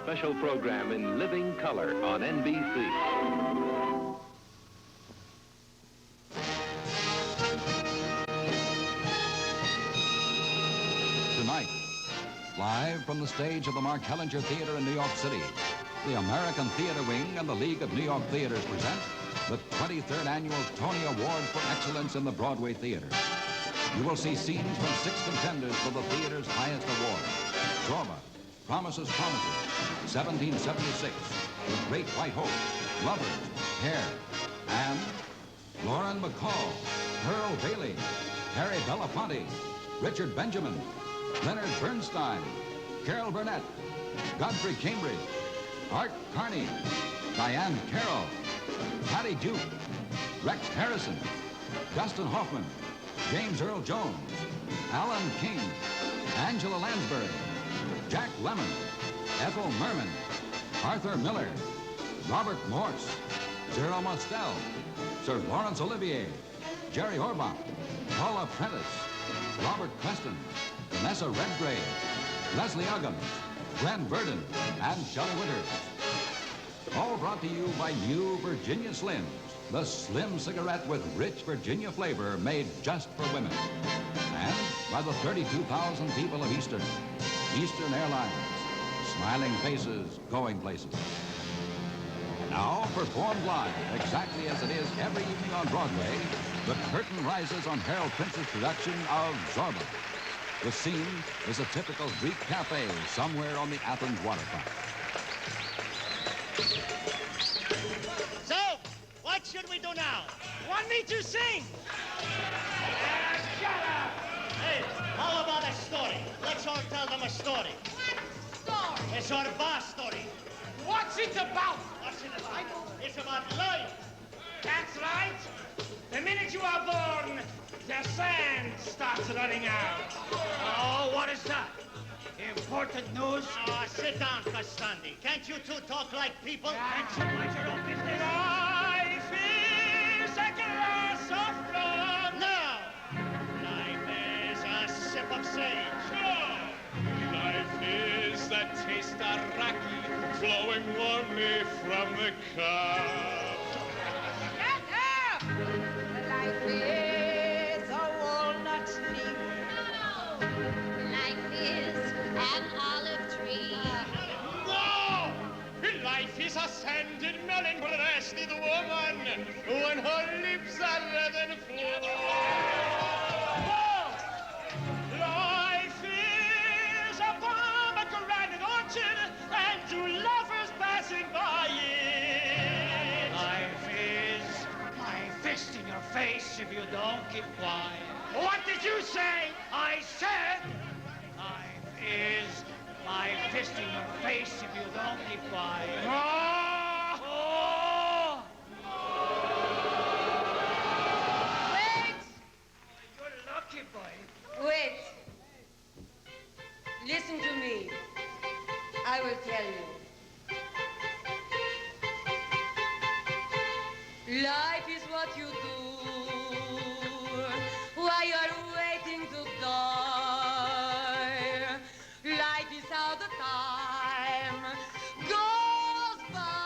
special program in living color on NBC. Tonight, live from the stage of the Mark Hellinger Theater in New York City, the American Theater Wing and the League of New York Theaters present the 23rd Annual Tony Award for Excellence in the Broadway Theater. You will see scenes from 6 contenders for the theater's highest award. Zorba, Promises, Promises, 1776, The Great White Hope, Lovers, Hair, and Lauren Bacall, Pearl Bailey, Harry Belafonte, Richard Benjamin, Leonard Bernstein, Carroll Burnett, Godfrey Cambridge, Art Carney, Diahann Carroll, Patty Duke, Rex Harrison, Dustin Hoffman, James Earl Jones, Alan King, Angela Lansbury, Jack Lemmon, Ethel Merman, Arthur Miller, Robert Morse, Zero Mostel, Sir Laurence Olivier, Jerry Orbach, Paula Prentice, Robert Preston, Vanessa Redgrave, Leslie Uggams, Glenn Verdon, and Shelley Winters. All brought to you by new Virginia Slims, the slim cigarette with rich Virginia flavor made just for women. And by the 32,000 people of Eastern Airlines, smiling faces, going places. Now, performed live, exactly as it is every evening on Broadway, the curtain rises on Harold Prince's production of Zorba. The scene is a typical Greek cafe somewhere on the Athens waterfront. So, what should we do now? Want me to sing? Shut up! Hey, how about a story? Let's all tell them a story. What story? It's our bar story. What's it about? What's it about? It's about life. That's right. The minute you are born, the sand starts running out. Oh, what is that? Important news. Oh, sit down, Costandi. Can't you two talk like people? Can't you mind your own business? Life is a glass of blood. No! Life is a sip of sage. No! Life is the taste of raki flowing warmly from the cup. Shut up! Life is a walnut leaf. Life is an olive tree. No! Life is a sanded melon breasted woman when her lips are red and full. Life is a pomegranate orchard and two lovers passing by it. Life is my fist in your face if you don't keep quiet. What did you say? I said life is my fist in your face if you don't keep quiet. Oh! Wait! You're lucky, boy. Wait. Listen to me. I will tell you. Life is what you do while you're waiting to die. Life is how the time goes by.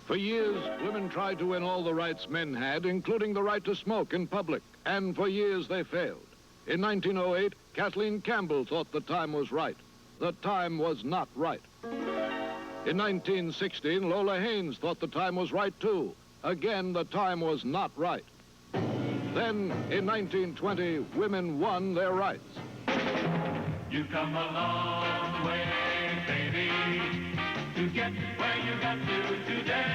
For years, women tried to win all the rights men had, including the right to smoke in public. And for years, they failed. In 1908, Kathleen Campbell thought the time was right. The time was not right. In 1916, Lola Haynes thought the time was right, too. Again, the time was not right. Then, in 1920, women won their rights. You've come a long way, baby, to get where you got to today.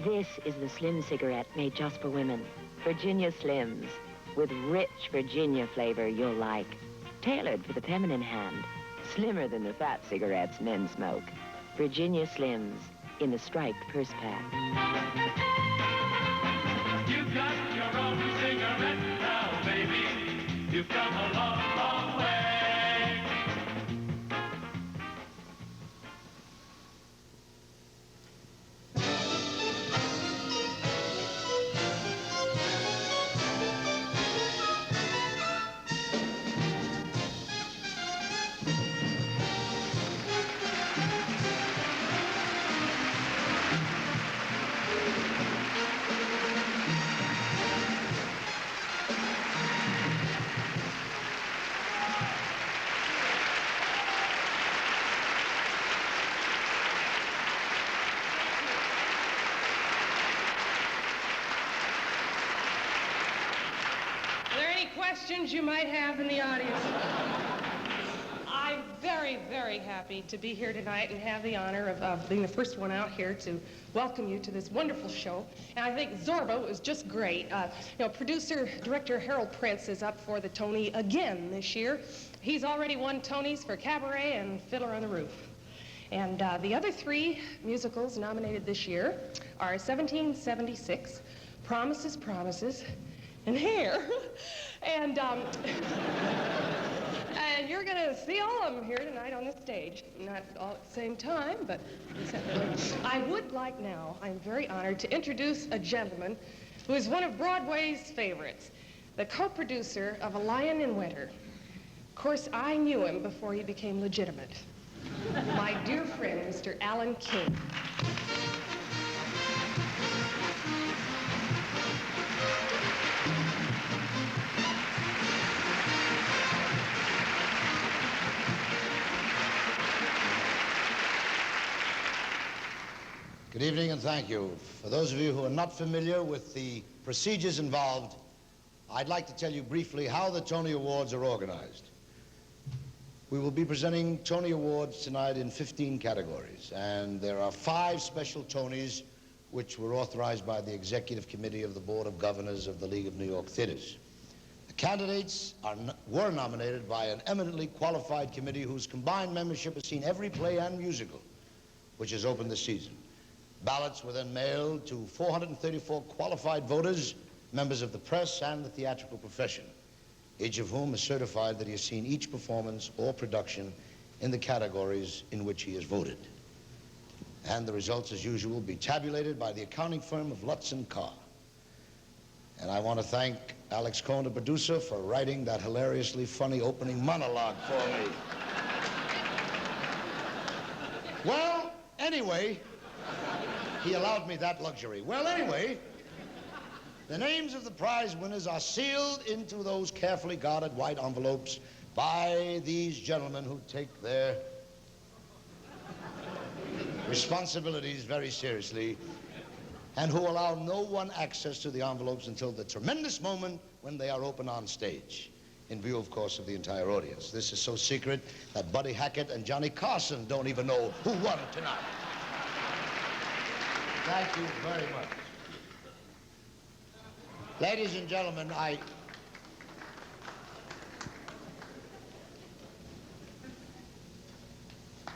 This is the Slim cigarette made just for women. Virginia Slims, with rich Virginia flavor you'll like. Tailored for the feminine hand. Slimmer than the fat cigarettes men smoke. Virginia Slims in the striped purse pack. You've got your own cigarette now, baby. You've come a long, long way. Questions you might have in the audience. I'm very, very happy to be here tonight and have the honor of being the first one out here to welcome you to this wonderful show. And I think Zorba was just great. Producer, director Harold Prince is up for the Tony again this year. He's already won Tonys for Cabaret and Fiddler on the Roof. And the other three musicals nominated this year are 1776, Promises, Promises, and Hair. And you're going to see all of them here tonight on the stage. Not all at the same time, but I would like now, I'm very honored, to introduce a gentleman who is one of Broadway's favorites, the co-producer of A Lion in Winter. Of course, I knew him before he became legitimate. My dear friend, Mr. Alan King. Good evening and thank you. For those of you who are not familiar with the procedures involved, I'd like to tell you briefly how the Tony Awards are organized. We will be presenting Tony Awards tonight in 15 categories, and there are 5 special Tonys which were authorized by the Executive Committee of the Board of Governors of the League of New York Theaters. The candidates were nominated by an eminently qualified committee whose combined membership has seen every play and musical which has opened this season. Ballots were then mailed to 434 qualified voters, members of the press and the theatrical profession, each of whom is certified that he has seen each performance or production in the categories in which he has voted. And the results, as usual, will be tabulated by the accounting firm of Lutz & Carr. And I want to thank Alex Cohen, the producer, for writing that hilariously funny opening monologue for me. Well, anyway, he allowed me that luxury. Well, anyway, the names of the prize winners are sealed into those carefully guarded white envelopes by these gentlemen who take their responsibilities very seriously and who allow no one access to the envelopes until the tremendous moment when they are open on stage, in view, of course, of the entire audience. This is so secret that Buddy Hackett and Johnny Carson don't even know who won tonight. Thank you very much. Ladies and gentlemen,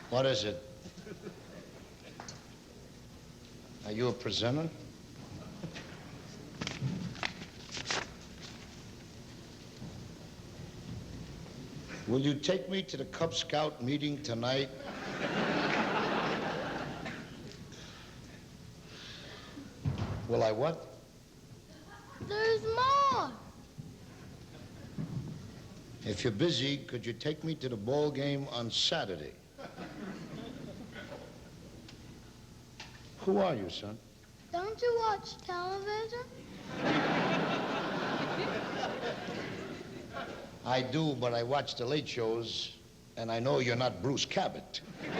What is it? Are you a presenter? Will you take me to the Cub Scout meeting tonight? Will I what? There's more. If you're busy, could you take me to the ball game on Saturday? Who are you, son? Don't you watch television? I do, but I watch the late shows, and I know you're not Bruce Cabot. There's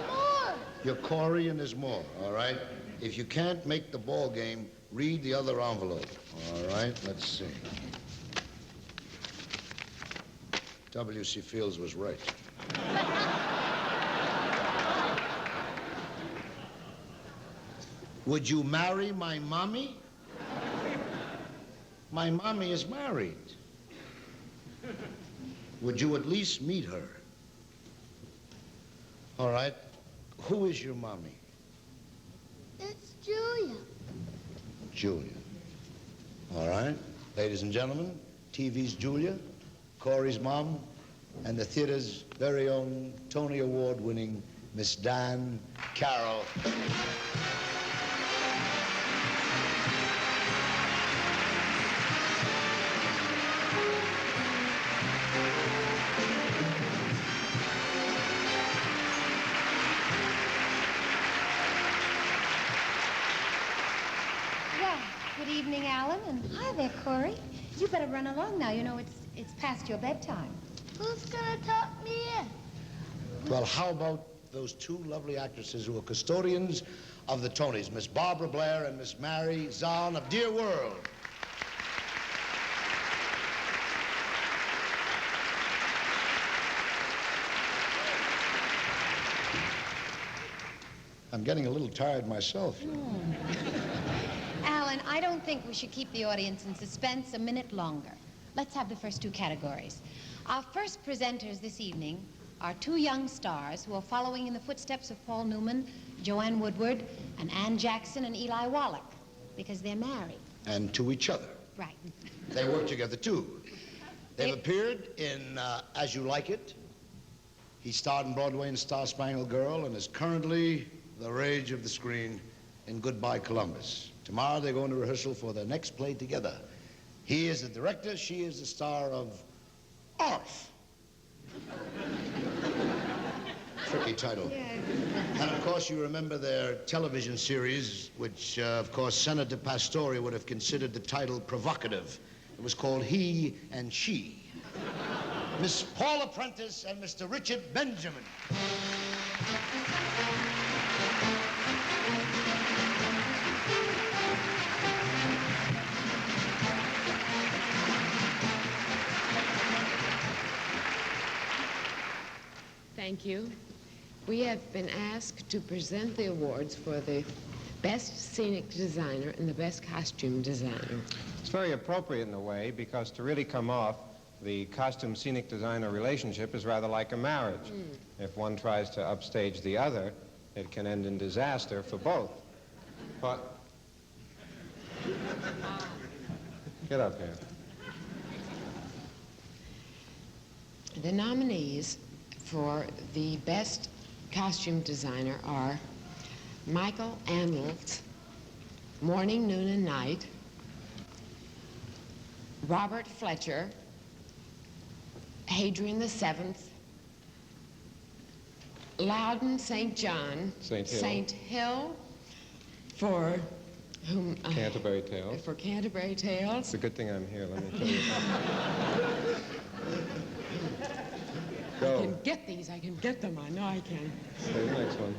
more. You're Corey, and there's more, all right? If you can't make the ball game, read the other envelope. All right, let's see. W.C. Fields was right. Would you marry my mommy? My mommy is married. Would you at least meet her? All right. Who is your mommy? It's Julia. Julia. All right. Ladies and gentlemen, TV's Julia, Corey's mom, and the theater's very own Tony Award-winning Miss Diahann Carroll. Good evening, Alan, and hi there, Corey. You better run along now. You know, it's past your bedtime. Who's gonna tuck me in? Well, how about those two lovely actresses who are custodians of the Tonys, Miss Barbara Blair and Miss Mary Zahn of Dear World. I'm getting a little tired myself. Alan, I don't think we should keep the audience in suspense a minute longer. Let's have the first two categories. Our first presenters this evening are two young stars who are following in the footsteps of Paul Newman, Joanne Woodward, and Ann Jackson and Eli Wallach, because they're married. And to each other. Right. They work together, too. They've appeared in As You Like It. He starred in Broadway in Star Spangled Girl and is currently the rage of the screen in Goodbye Columbus. Tomorrow they're going to rehearsal for their next play together. He is the director, she is the star of Arf. Tricky title. Yeah. And of course you remember their television series, which of course Senator Pastore would have considered the title provocative. It was called He and She. Miss Paula Prentice and Mr. Richard Benjamin. Thank you. We have been asked to present the awards for the Best Scenic Designer and the Best Costume Designer. It's very appropriate in a way, because to really come off, the costume scenic designer relationship is rather like a marriage. If one tries to upstage the other, it can end in disaster for both. But get up here. The nominees for the Best Costume Designer are Michael Andel's Morning, Noon, and Night, Robert Fletcher, Hadrian VII, Loudon St. John, St. Hill for whom? Canterbury Tales. For Canterbury Tales. It's a good thing I'm here, let me tell you. Go. I can get these. I can get them. I know I can. Say the next one.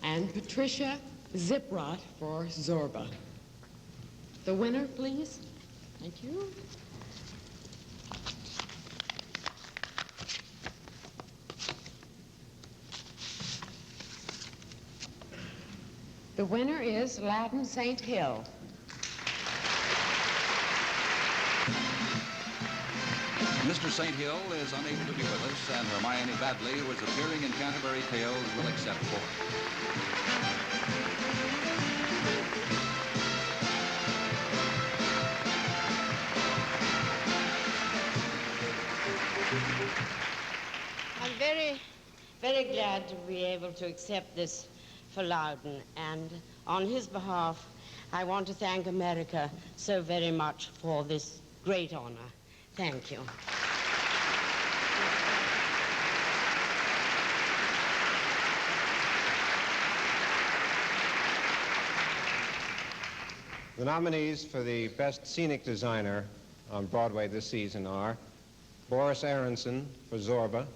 And Patricia Ziprot for Zorba. The winner, please. Thank you. The winner is Loudon St. Hill. Mr. St. Hill is unable to be with us, and Hermione Badley, who is appearing in Canterbury Tales, will accept for I'm very, very glad to be able to accept this for Loudon, and on his behalf, I want to thank America so very much for this great honor. Thank you. The nominees for the Best Scenic Designer on Broadway this season are Boris Aronson for Zorba,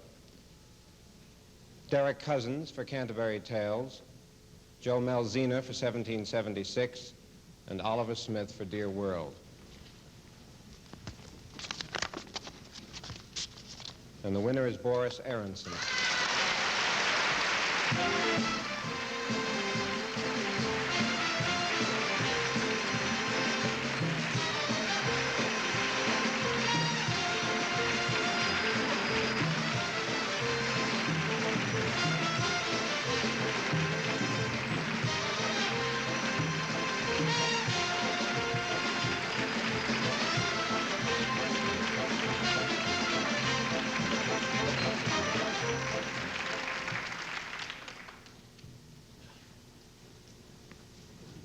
Derek Cousins for Canterbury Tales, Joe Melzina for 1776, and Oliver Smith for Dear World. And the winner is Boris Aronson.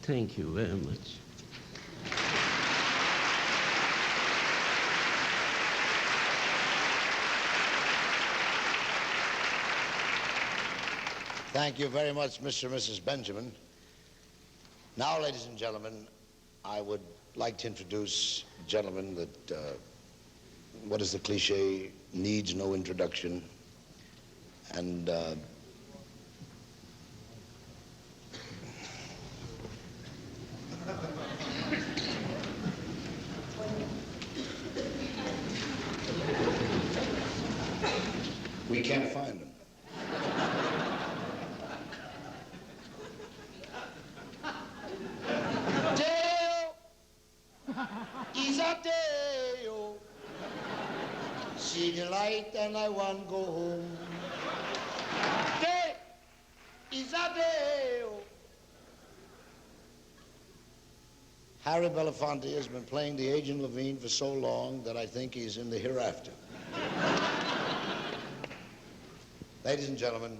Thank you very much. Thank you very much, Mr. and Mrs. Benjamin. Now, ladies and gentlemen, I would like to introduce a gentleman that, what is the cliche, needs no introduction. And we can't find him. Is a day, oh. See the light and I want to go home. Day is a day, oh. Harry Belafonte has been playing the Agent Levine for so long that I think he's in the hereafter. Ladies and gentlemen,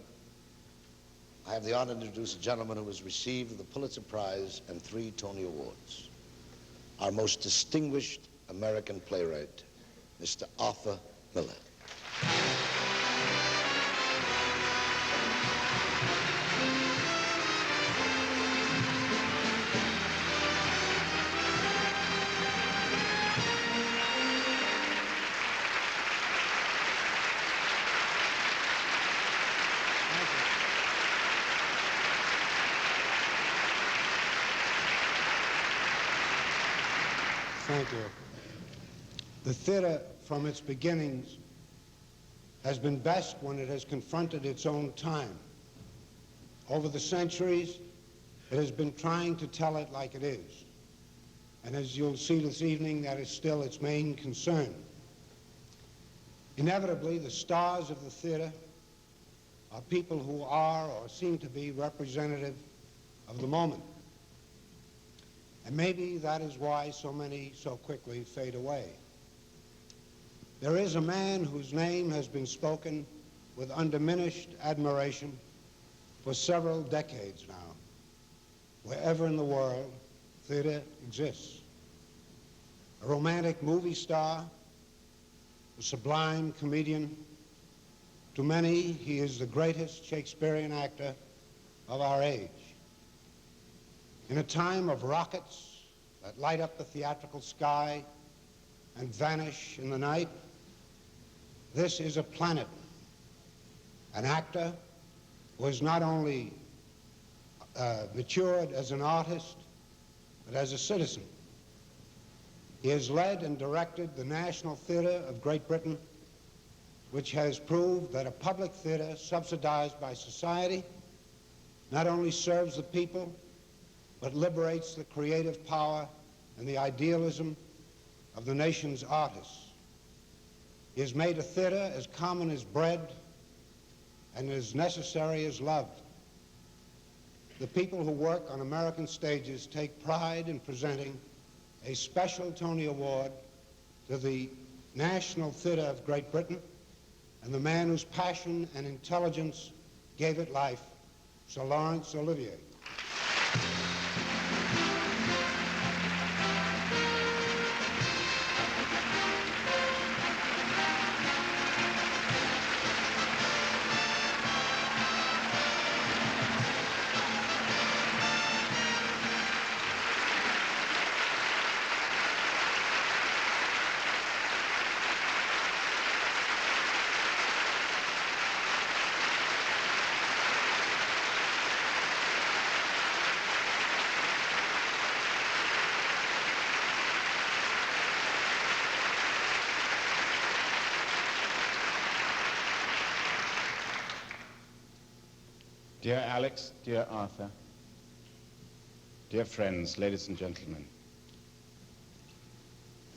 I have the honor to introduce a gentleman who has received the Pulitzer Prize and 3 Tony Awards. Our most distinguished American playwright, Mr. Arthur Miller. Thank you. The theater, from its beginnings, has been best when it has confronted its own time. Over the centuries, it has been trying to tell it like it is. And as you'll see this evening, that is still its main concern. Inevitably, the stars of the theater are people who are or seem to be representative of the moment. And maybe that is why so many so quickly fade away. There is a man whose name has been spoken with undiminished admiration for several decades now, wherever in the world theater exists. A romantic movie star, a sublime comedian. To many, he is the greatest Shakespearean actor of our age. In a time of rockets that light up the theatrical sky and vanish in the night, this is a planet, an actor who has not only matured as an artist, but as a citizen. He has led and directed the National Theatre of Great Britain, which has proved that a public theatre subsidized by society not only serves the people, but liberates the creative power and the idealism of the nation's artists. He has made a theater as common as bread and as necessary as love. The people who work on American stages take pride in presenting a special Tony Award to the National Theatre of Great Britain and the man whose passion and intelligence gave it life, Sir Laurence Olivier. Dear Alex, dear Arthur, dear friends, ladies and gentlemen,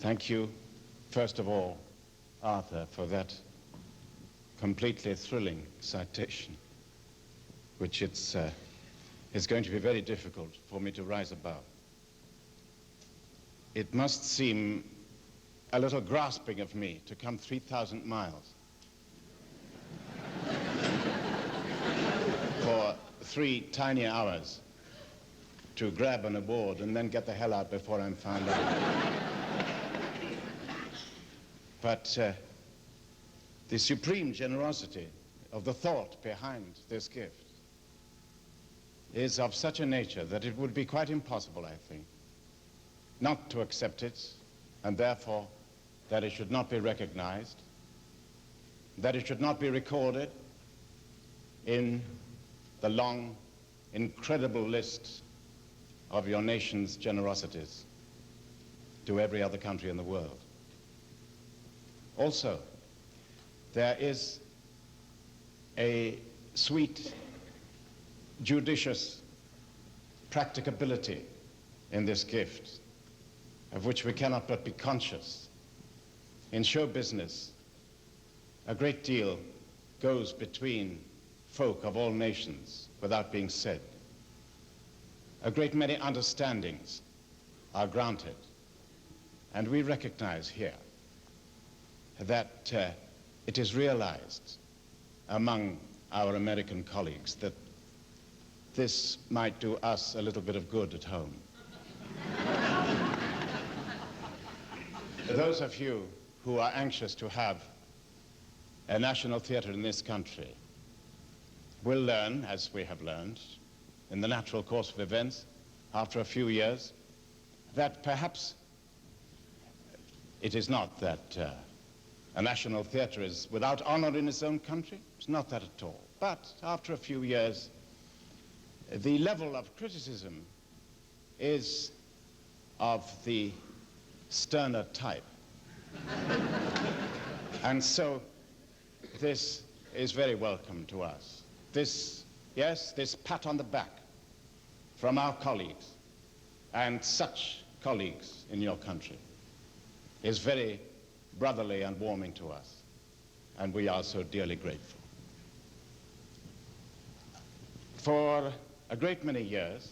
thank you, first of all, Arthur, for that completely thrilling citation, which it's going to be very difficult for me to rise above. It must seem a little grasping of me to come 3,000 miles for 3 tiny hours to grab an award and then get the hell out before I'm found out. But the supreme generosity of the thought behind this gift is of such a nature that it would be quite impossible, I think, not to accept it, and therefore that it should not be recognized, that it should not be recorded in the long, incredible list of your nation's generosities to every other country in the world. Also, there is a sweet, judicious practicability in this gift, of which we cannot but be conscious. In show business, a great deal goes between folk of all nations without being said. A great many understandings are granted, and we recognize here that it is realized among our American colleagues that this might do us a little bit of good at home. Those of you who are anxious to have a national theater in this country will learn, as we have learned, in the natural course of events, after a few years, that perhaps it is not that a national theater is without honor in its own country. It's not that at all. But after a few years, the level of criticism is of the sterner type. And so this is very welcome to us. This pat on the back from our colleagues, and such colleagues in your country, is very brotherly and warming to us, and we are so dearly grateful. For a great many years,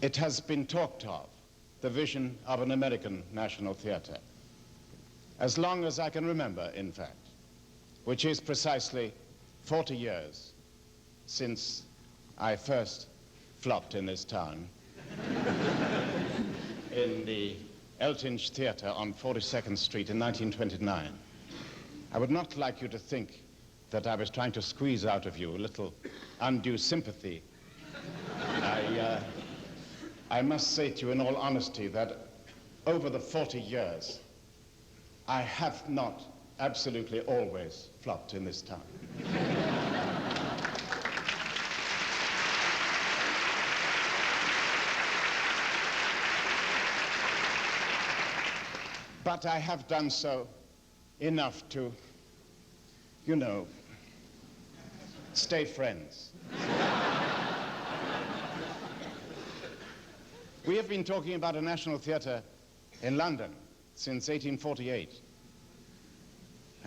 it has been talked of, the vision of an American national theater, as long as I can remember, in fact, which is precisely 40 years since I first flopped in this town in the Eltinge Theater on 42nd Street in 1929. I would not like you to think that I was trying to squeeze out of you a little undue sympathy. I must say to you in all honesty that over the 40 years, I have not absolutely always flopped in this town. But I have done so enough to, you know, stay friends. We have been talking about a national theater in London since 1848.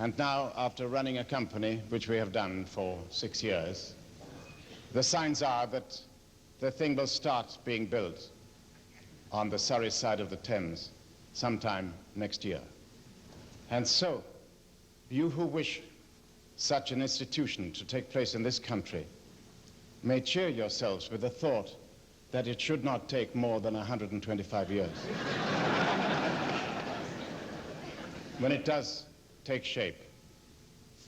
And now, after running a company, which we have done for 6 years, the signs are that the thing will start being built on the Surrey side of the Thames sometime next year. And so, you who wish such an institution to take place in this country may cheer yourselves with the thought that it should not take more than 125 years. When it does take shape,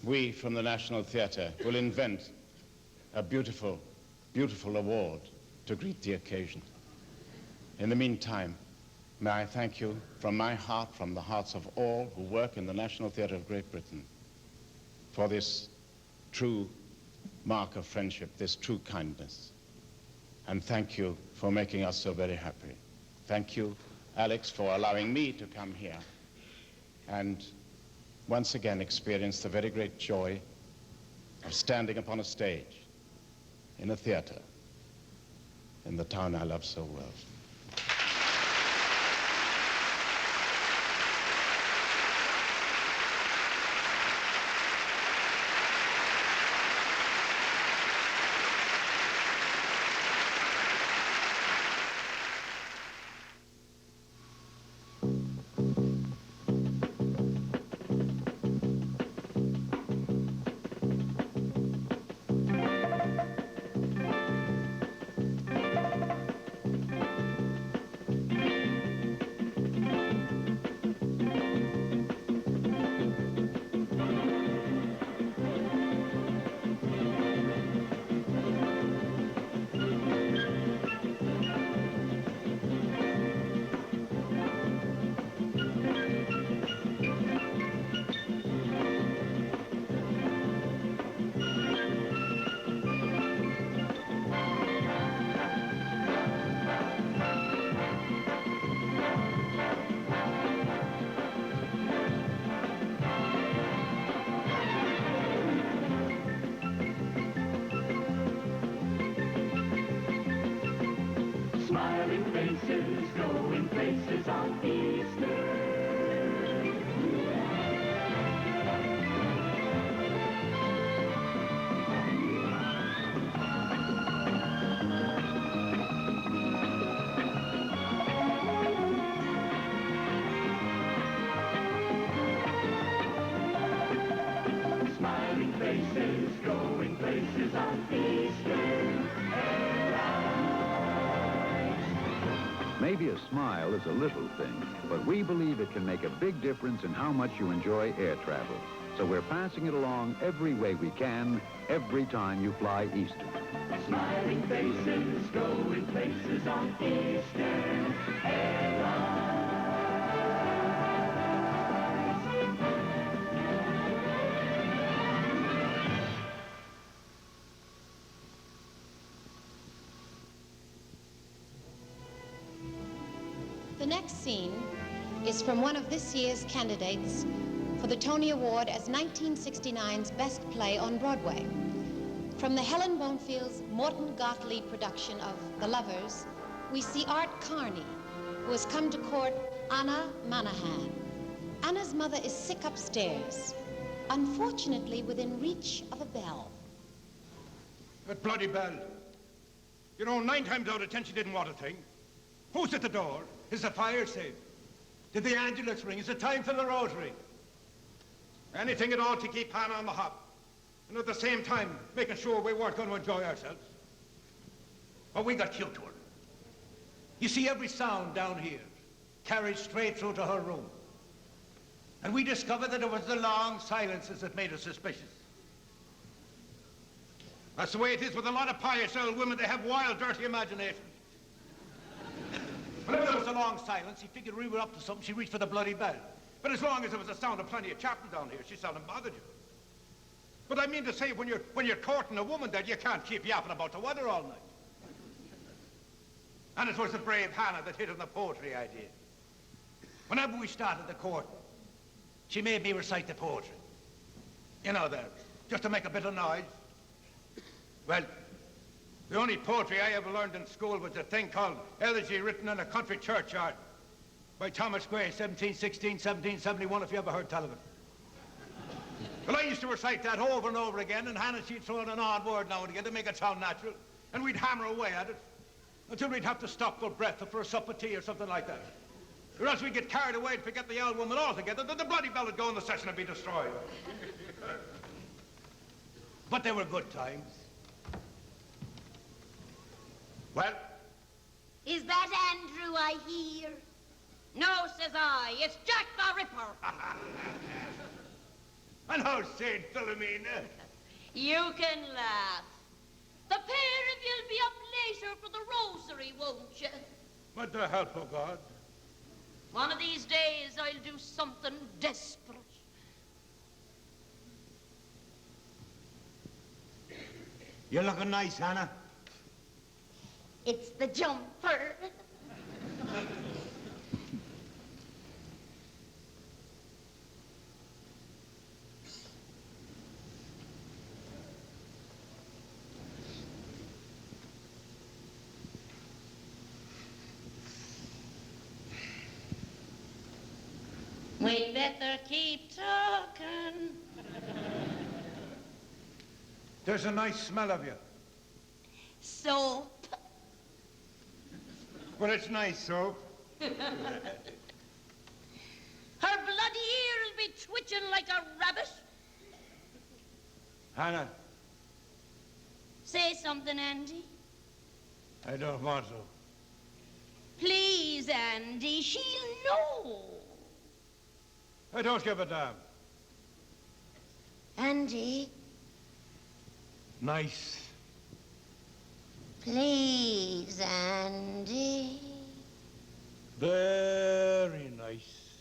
we from the National Theatre will invent a beautiful, beautiful award to greet the occasion. In the meantime, may I thank you from my heart, from the hearts of all who work in the National Theatre of Great Britain, for this true mark of friendship, this true kindness. And thank you for making us so very happy. Thank you, Alex, for allowing me to come here and once again experience the very great joy of standing upon a stage, in a theater, in the town I love so well. Smiling faces, going places on Easter. Smiling faces, going places on Easter. Maybe a smile is a little thing, but we believe it can make a big difference in how much you enjoy air travel. So we're passing it along every way we can, every time you fly Eastern. Smiling faces, going places on Eastern Airlines. The next scene is from one of this year's candidates for the Tony Award as 1969's Best Play on Broadway. From the Helen Bonefield's Morton Gottlieb production of The Lovers, we see Art Carney, who has come to court Anna Manahan. Anna's mother is sick upstairs, unfortunately within reach of a bell. That bloody bell. You know, 9 times out of 10 she didn't want a thing. Who's at the door? Is the fire safe? Did the ambulance ring? Is it time for the rosary? Anything at all to keep Hannah on the hop. And at the same time, making sure we weren't going to enjoy ourselves. But we got cute to her. You see, every sound down here carried straight through to her room. And we discovered that it was the long silences that made us suspicious. That's the way it is with a lot of pious old women. They have wild, dirty imaginations. Whenever there was a long silence, he figured we were up to something. She reached for the bloody bell. But as long as there was a sound of plenty of chapping down here, she seldom bothered you. But I mean to say, when you're courting a woman, that you can't keep yapping about the weather all night. And it was the brave Hannah that hit on the poetry idea. Whenever we started the court, she made me recite the poetry. You know, just to make a bit of noise. Well, the only poetry I ever learned in school was a thing called Elegy written in a country churchyard by Thomas Gray, 1716, 1771, if you ever heard tell of it. Well, I used to recite that over and over again, and Hannah, she'd throw in an odd word now and again to make it sound natural, and we'd hammer away at it until we'd have to stop for breath or for a sup of tea or something like that. Or else we'd get carried away and forget the old woman altogether, then the bloody bell would go and the session would be destroyed. But they were good times. Well? Is that Andrew I hear? No, says I. It's Jack the Ripper. And how's St. Philomena? You can laugh. The pair of you'll be up later for the rosary, won't you? With the help of God. One of these days I'll do something desperate. You're looking nice, Hannah. It's the jumper. We'd better keep talking. There's a nice smell of you. Soap. Well, it's nice soap. Her bloody ear'll be twitching like a rabbit. Hannah, Say something, Andy. I don't want to. Please, Andy, she'll know. I don't give a damn. Andy, Nice. please, Andy. Very nice.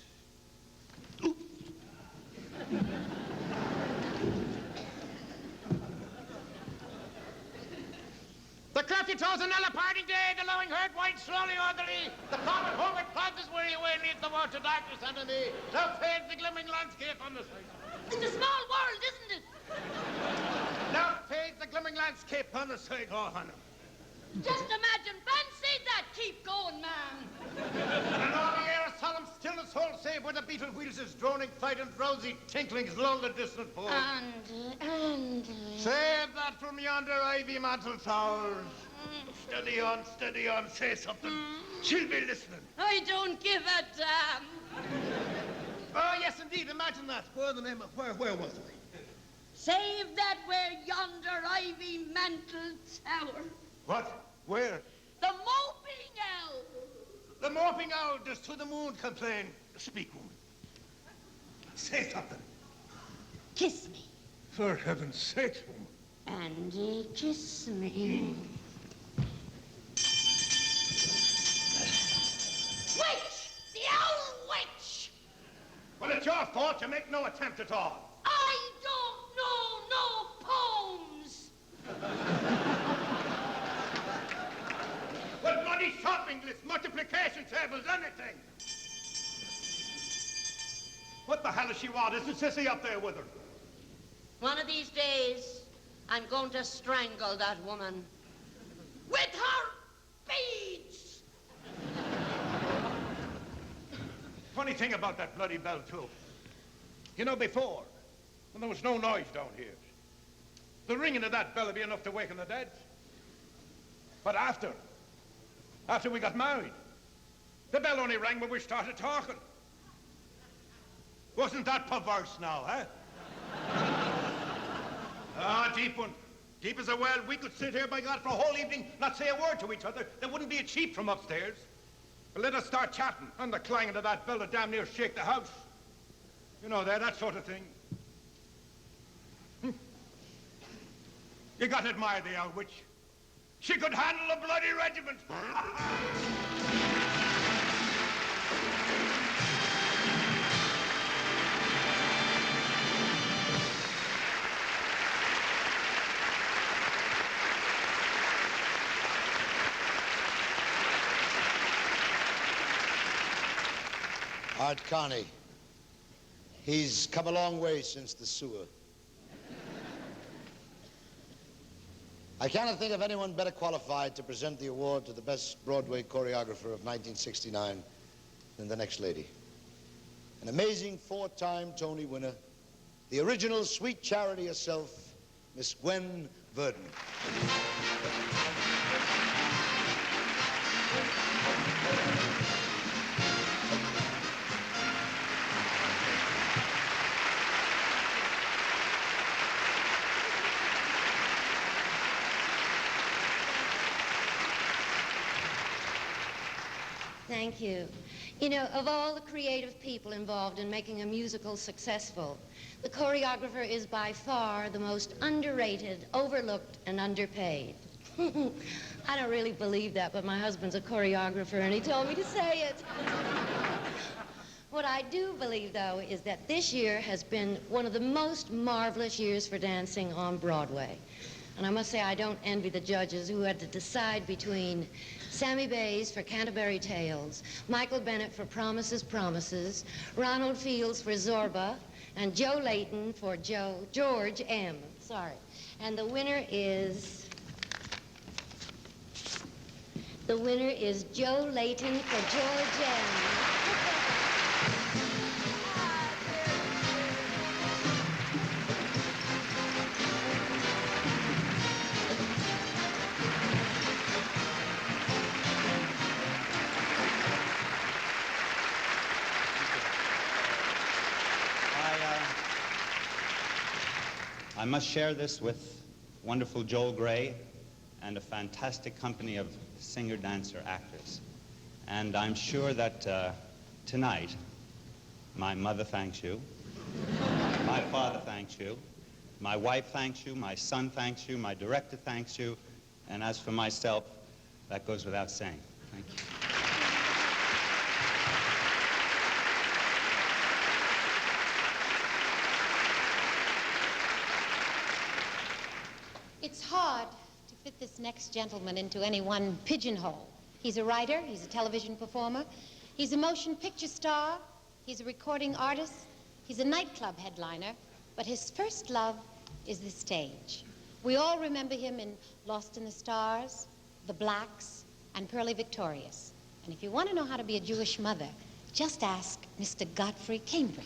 The crafty toes and Ella parting day, the lowing herd winds slowly orderly. The common homeward plod is weary away neath the water darkness under me. Now fades the glimmering landscape on the sight. It's a small world, isn't it? Now fades the glimmering landscape on the sight, oh, Hannah. Just imagine, fancy that. Keep going, man. And all the air a solemn stillness holds, save where the beetle wheels his droning flight and drowsy tinklings lull the distant fold. Andy. Save that from yonder ivy-mantled towers. Steady on, say something. She'll be listening. I don't give a damn. Oh, yes, indeed, imagine that. Where was I? Save that where yonder ivy-mantled tower. What? Where? The moping owl. The moping owl does to the moon complain. Speak, woman. Say something. Kiss me. For heaven's sake, woman. Andy, kiss me. Witch! The owl witch! Well, it's your fault you make no attempt at all. I don't know no poems. Well, bloody shopping lists, multiplication tables, anything. What the hell does she want? Isn't Sissy up there with her? One of these days, I'm going to strangle that woman. With her beads! Funny thing about that bloody bell, too. You know, before, when there was no noise down here, the ringing of that bell would be enough to waken the dead. But after we got married, the bell only rang when we started talking. Wasn't that perverse now, eh? Ah, deep one. Deep as a well. We could sit here, by God, for a whole evening, not say a word to each other. There wouldn't be a cheep from upstairs. But let us start chatting, and the clanging of that bell would damn near shake the house. You know, that sort of thing. You got to admire the old witch. She could handle a bloody regiment. Art Carney. He's come a long way since the sewer. I cannot think of anyone better qualified to present the award to the best Broadway choreographer of 1969 than the next lady. An amazing four-time Tony winner, the original Sweet Charity herself, Miss Gwen Verdon. Thank you. You know, of all the creative people involved in making a musical successful, the choreographer is by far the most underrated, overlooked, and underpaid. I don't really believe that, but my husband's a choreographer, and he told me to say it. What I do believe, though, is that this year has been one of the most marvelous years for dancing on Broadway. And I must say, I don't envy the judges who had to decide between Sammy Bays for Canterbury Tales, Michael Bennett for Promises, Promises, Ronald Fields for Zorba, and Joe Layton for George M. Sorry. And the winner is Joe Layton for George M. must share this with wonderful Joel Gray and a fantastic company of singer, dancer, actors. And I'm sure that tonight, my mother thanks you, my father thanks you, my wife thanks you, my son thanks you, my director thanks you, and as for myself, that goes without saying. Thank you. It's hard to fit this next gentleman into any one pigeonhole. He's a writer, he's a television performer, he's a motion picture star, he's a recording artist, he's a nightclub headliner, but his first love is the stage. We all remember him in Lost in the Stars, The Blacks, and Pearly Victorious. And if you want to know how to be a Jewish mother, just ask Mr. Godfrey Cambridge.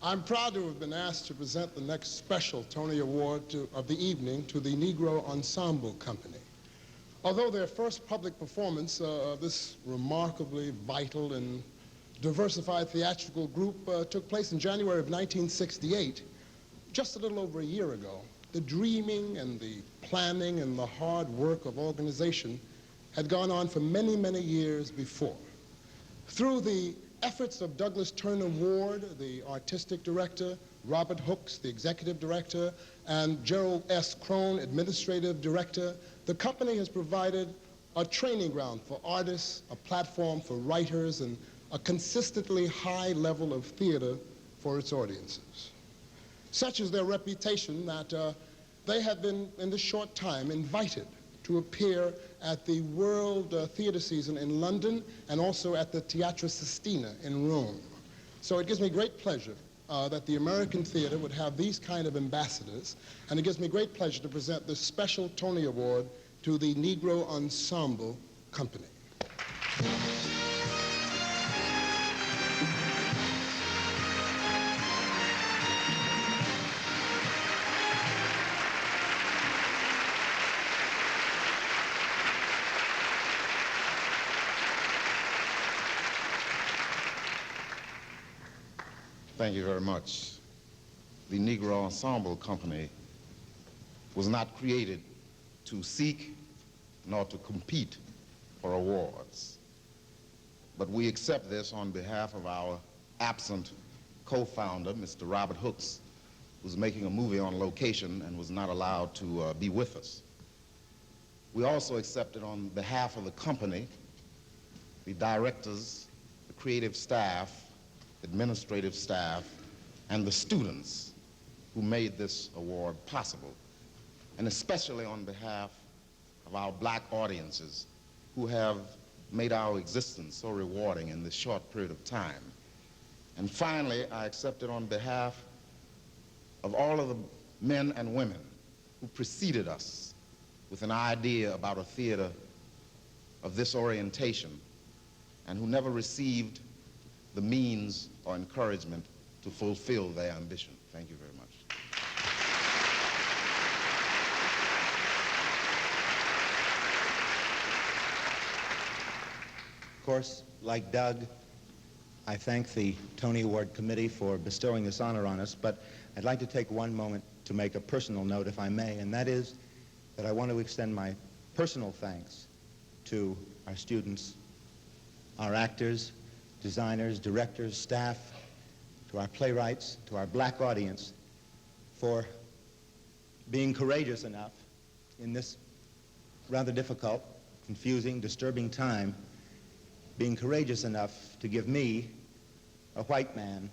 I'm proud to have been asked to present the next special Tony Award of the evening to the Negro Ensemble Company. Although their first public performance of this remarkably vital and diversified theatrical group took place in January of 1968, just a little over a year ago, the dreaming and the planning and the hard work of organization had gone on for many, many years before. Through the efforts of Douglas Turner Ward, the artistic director, Robert Hooks, the executive director, and Gerald S. Crone, administrative director, the company has provided a training ground for artists, a platform for writers, and a consistently high level of theater for its audiences. Such is their reputation that they have been, in this short time, invited to appear at the World Theater Season in London and also at the Teatro Sistina in Rome. So it gives me great pleasure that the American theater would have these kind of ambassadors, and it gives me great pleasure to present this special Tony Award to the Negro Ensemble Company. Thank you very much. The Negro Ensemble Company was not created to seek nor to compete for awards. But we accept this on behalf of our absent co-founder, Mr. Robert Hooks, who's making a movie on location and was not allowed to be with us. We also accept it on behalf of the company, the directors, the creative staff, administrative staff, and the students who made this award possible, and especially on behalf of our black audiences who have made our existence so rewarding in this short period of time. And finally, I accept it on behalf of all of the men and women who preceded us with an idea about a theater of this orientation and who never received the means or encouragement to fulfill their ambition. Thank you very much. Of course, like Doug, I thank the Tony Award Committee for bestowing this honor on us, but I'd like to take one moment to make a personal note, if I may, and that is that I want to extend my personal thanks to our students, our actors, designers, directors, staff, to our playwrights, to our black audience, for being courageous enough in this rather difficult, confusing, disturbing time, being courageous enough to give me, a white man,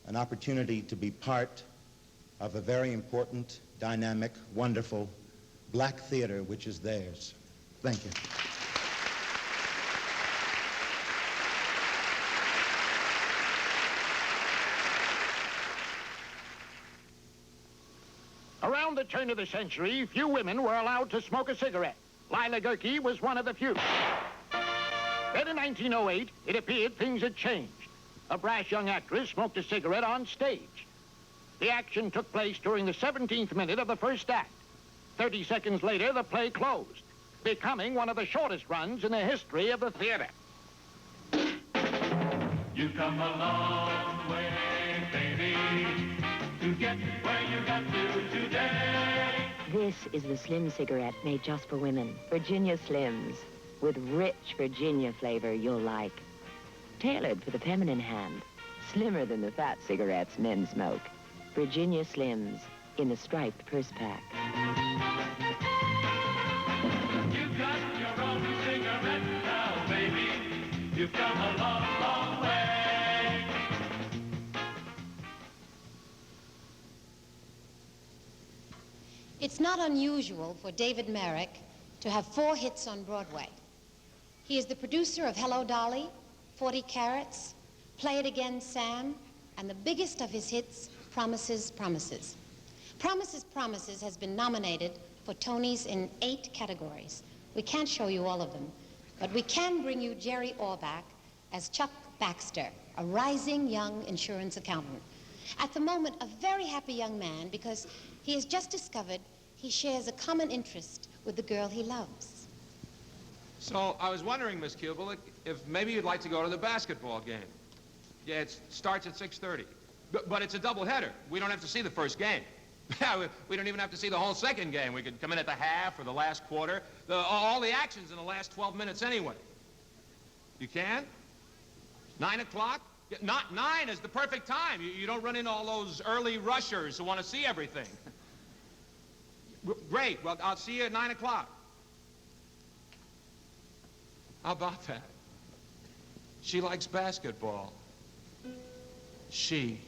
an opportunity to be part of a very important, dynamic, wonderful black theater which is theirs. Thank you. Around the turn of the century, few women were allowed to smoke a cigarette. Lila Lurkey was one of the few. Then in 1908, it appeared things had changed. A brash young actress smoked a cigarette on stage. The action took place during the 17th minute of the first act. 30 seconds later, the play closed, becoming one of the shortest runs in the history of the theater. You've come a long way, baby, to get where you got to today. This is the Slim cigarette made just for women. Virginia Slims, with rich Virginia flavor you'll like. Tailored for the feminine hand. Slimmer than the fat cigarettes men smoke. Virginia Slims in the striped purse pack. You've got your own cigarette now, baby. You've come a long, long way. It's not unusual for David Merrick to have 4 hits on Broadway. He is the producer of Hello, Dolly, 40 Carats, Play It Again, Sam, and the biggest of his hits, Promises, Promises. Promises, Promises has been nominated for Tonys in 8 categories. We can't show you all of them, but we can bring you Jerry Orbach as Chuck Baxter, a rising young insurance accountant. At the moment, a very happy young man because he has just discovered he shares a common interest with the girl he loves. So I was wondering, Miss Kubelik, if maybe you'd like to go to the basketball game. Yeah, it starts at 6:30. But it's a doubleheader. We don't have to see the first game. Yeah, we don't even have to see the whole second game. We could come in at the half or the last quarter. All the action's in the last 12 minutes anyway. You can? 9 o'clock? Yeah, not 9 is the perfect time. You don't run into all those early rushers who want to see everything. Great. Well, I'll see you at 9 o'clock. How about that? She likes basketball. She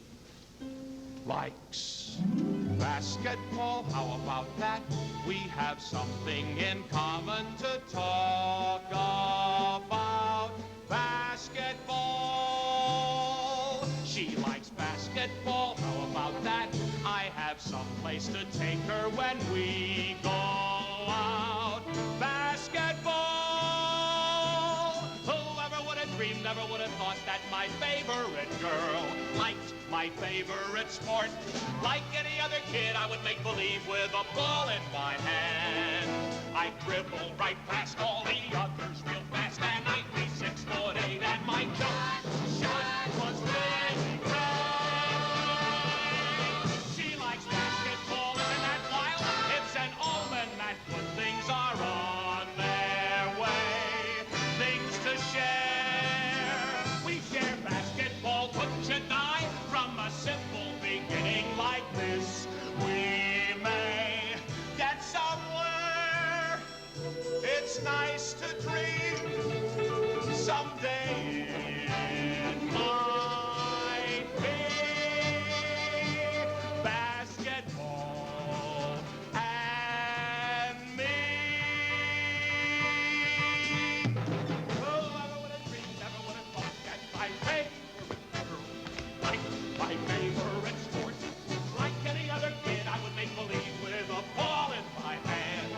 likes basketball. How about that? We have something in common to talk about. Basketball. She likes basketball. How about that? I have some place to take her when we go out. Basketball. Whoever would have dreamed, never would have thought that my favorite girl liked my favorite sport. Like any other kid, I would make believe with a ball in my hand. I dribble right past all the others real fast, and I'd be 6'8", and my shot was really great. She likes basketball, isn't that wild? It's an omen that good things are on their way. Things to share. We share basketball, wouldn't you die? From a simple beginning like this, we may get somewhere. It's nice to dream someday it might be basketball and me. Whoever would have dreamed, never would have thought that my favorite sport. Like any other kid, I would make believe with a ball in my hand.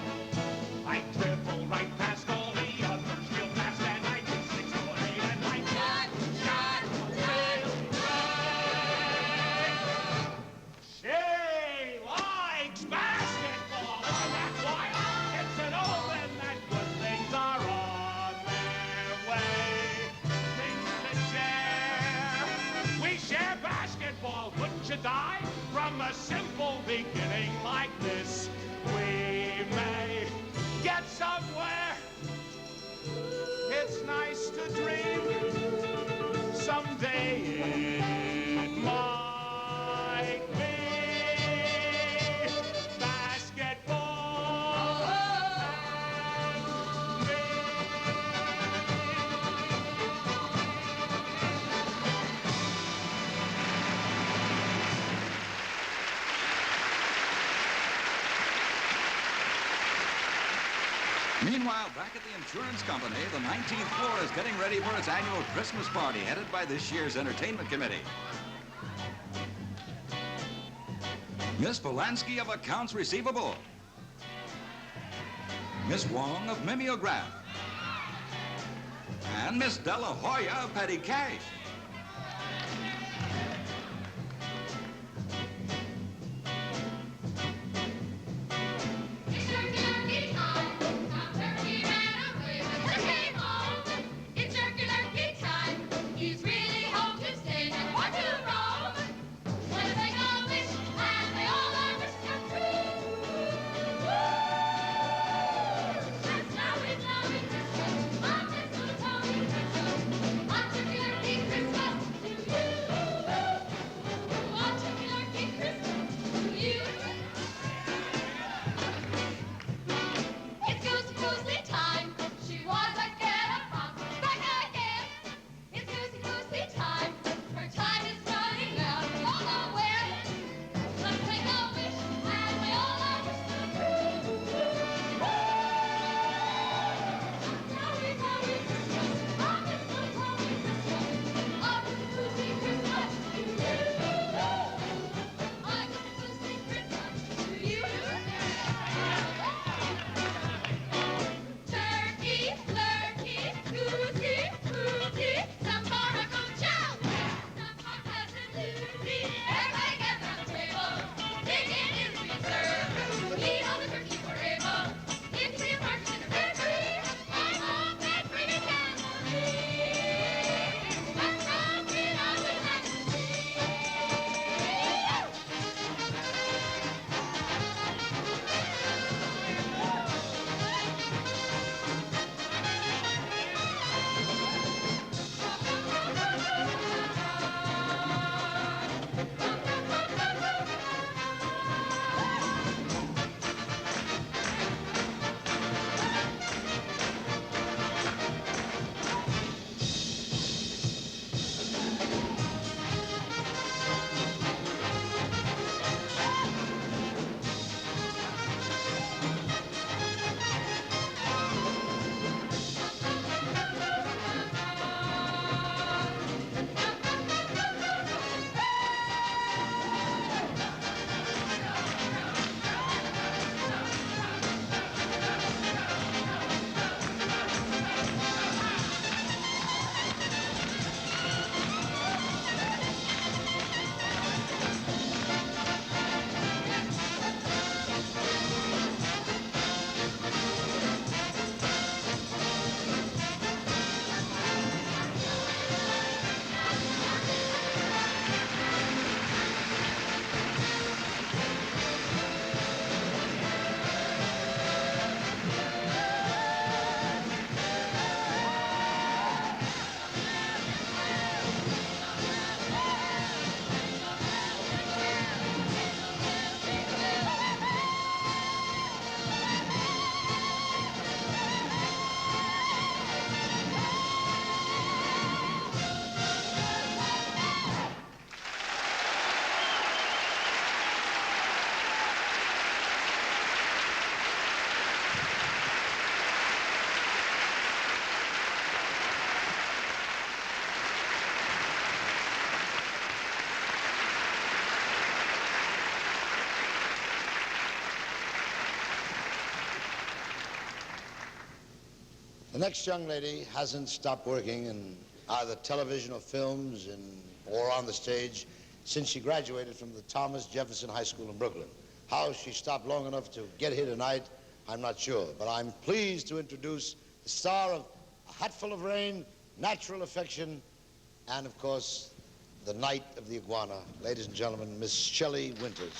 I dribble right past all the others real fast, and I do 6'8", and my shot really great. She likes basketball. Isn't that wild? It's an omen that good things are on their way. Things to share. We share basketball. Wouldn't you die? From a simple beginning like this, we may get somewhere. It's nice to dream someday it might be basketball. Meanwhile, back at the insurance company, the 19th floor is getting ready for its annual Christmas party, headed by this year's entertainment committee. Miss Polanski of Accounts Receivable. Miss Wong of Mimeograph. And Miss De La Hoya of Petty Cash. next young lady hasn't stopped working in either television or films or on the stage since she graduated from the Thomas Jefferson High School in Brooklyn. How she stopped long enough to get here tonight, I'm not sure. But I'm pleased to introduce the star of A Hatful of Rain, Natural Affection, and, of course, The Night of the Iguana. Ladies and gentlemen, Miss Shelley Winters.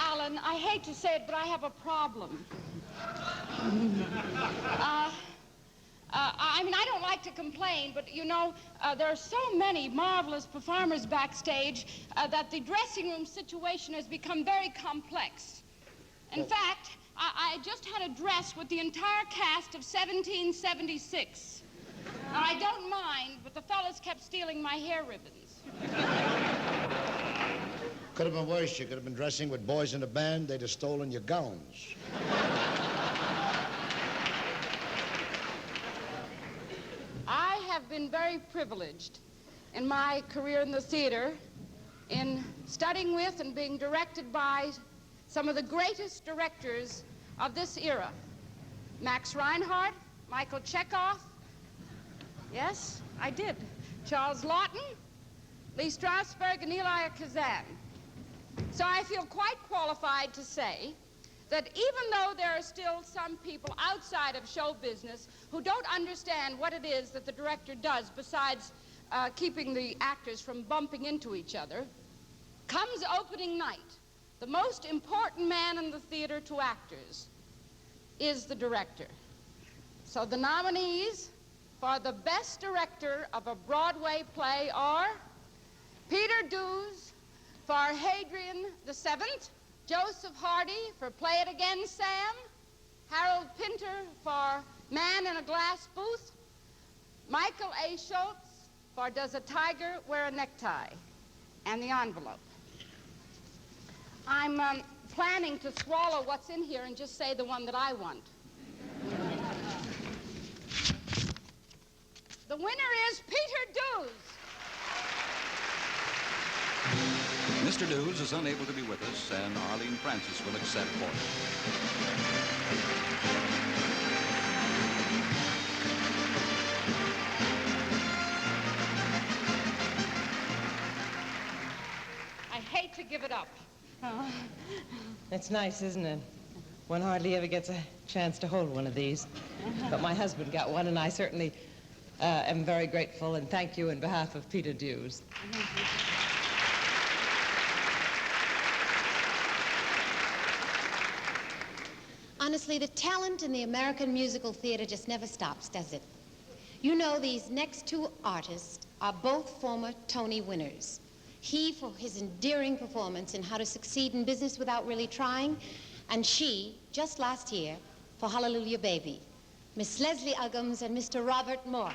Alan, I hate to say it, but I have a problem. I mean, I don't like to complain, but, you know, there are so many marvelous performers backstage that the dressing room situation has become very complex. In fact, I just had a dress with the entire cast of 1776. Now, I don't mind, but the fellas kept stealing my hair ribbons. Could have been worse. You could have been dressing with boys in a band. They'd have stolen your gowns. I have been very privileged in my career in the theater in studying with and being directed by some of the greatest directors of this era. Max Reinhardt, Michael Chekhov. Yes, I did. Charles Lawton, Lee Strasberg, and Elia Kazan. So I feel quite qualified to say that even though there are still some people outside of show business who don't understand what it is that the director does besides keeping the actors from bumping into each other, comes opening night, the most important man in the theater to actors is the director. So the nominees for the best director of a Broadway play are Peter Dews for Hadrian VII, Joseph Hardy for Play It Again, Sam, Harold Pinter for Man in a Glass Booth, Michael A. Schultz for Does a Tiger Wear a Necktie, and the envelope. I'm planning to swallow what's in here and just say the one that I want. The winner is Peter Dews. Mr. Dews is unable to be with us, and Arlene Francis will accept for him. I hate to give it up. It's nice, isn't it? One hardly ever gets a chance to hold one of these. But my husband got one, and I certainly am very grateful, and thank you on behalf of Peter Dews. Honestly, the talent in the American musical theater just never stops, does it? You know, these next two artists are both former Tony winners. He for his endearing performance in How to Succeed in Business Without Really Trying, and she, just last year, for Hallelujah Baby. Miss Leslie Uggams and Mr. Robert Moore.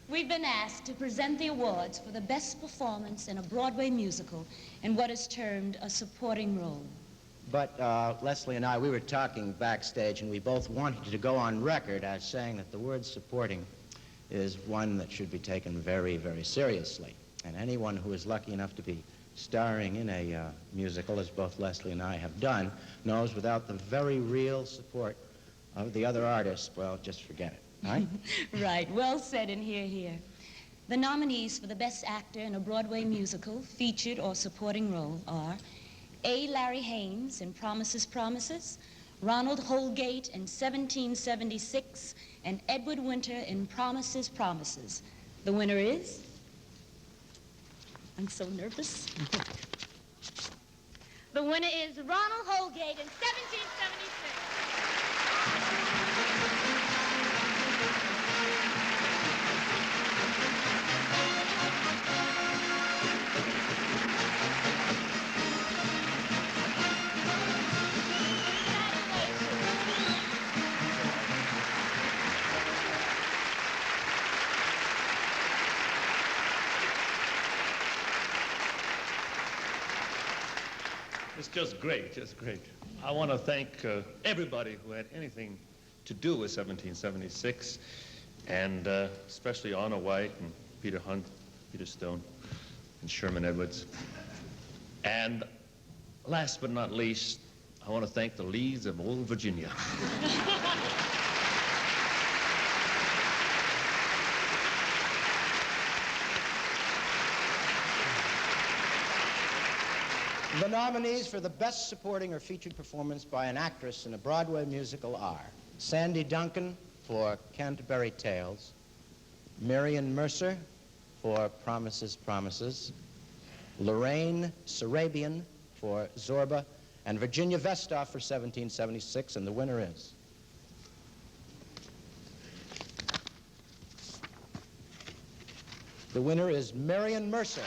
We've been asked to present the awards for the best performance in a Broadway musical in what is termed a supporting role. But Leslie and I, we were talking backstage, and we both wanted to go on record as saying that the word supporting is one that should be taken very, very seriously. And anyone who is lucky enough to be starring in a musical, as both Leslie and I have done, knows without the very real support of the other artists, well, just forget it. Right? Right. Well said, and hear, hear. The nominees for the best actor in a Broadway musical, featured or supporting role are A. Larry Haynes in Promises, Promises, Ronald Holgate in 1776, and Edward Winter in Promises, Promises. The winner is... I'm so nervous. The winner is Ronald Holgate in 1776. It's just great, just great. I want to thank everybody who had anything to do with 1776, and especially Anna White and Peter Hunt, Peter Stone, and Sherman Edwards. And last but not least, I want to thank the Lees of old Virginia. The nominees for the Best Supporting or Featured Performance by an Actress in a Broadway Musical are Sandy Duncan for Canterbury Tales, Marion Mercer for Promises, Promises, Lorraine Sarabian for Zorba, and Virginia Vestoff for 1776, and the winner is... The winner is Marion Mercer.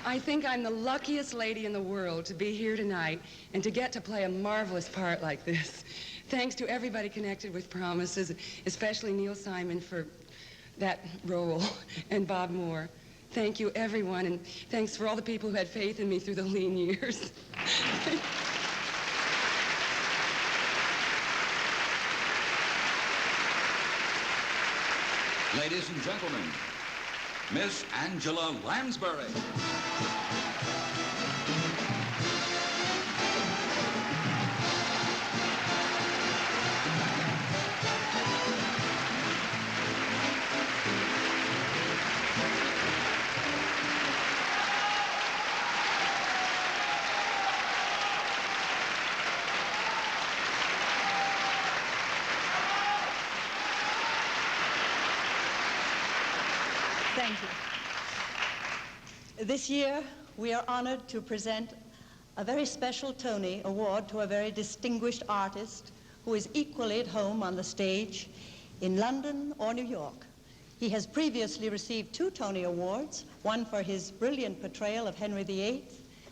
I think I'm the luckiest lady in the world to be here tonight and to get to play a marvelous part like this. Thanks to everybody connected with Promises, especially Neil Simon for that role, and Bob Moore. Thank you, everyone, and thanks for all the people who had faith in me through the lean years. Ladies and gentlemen, Miss Angela Lansbury. Thank you. This year, we are honored to present a very special Tony Award to a very distinguished artist who is equally at home on the stage in London or New York. He has previously received 2 Tony Awards, one for his brilliant portrayal of Henry VIII,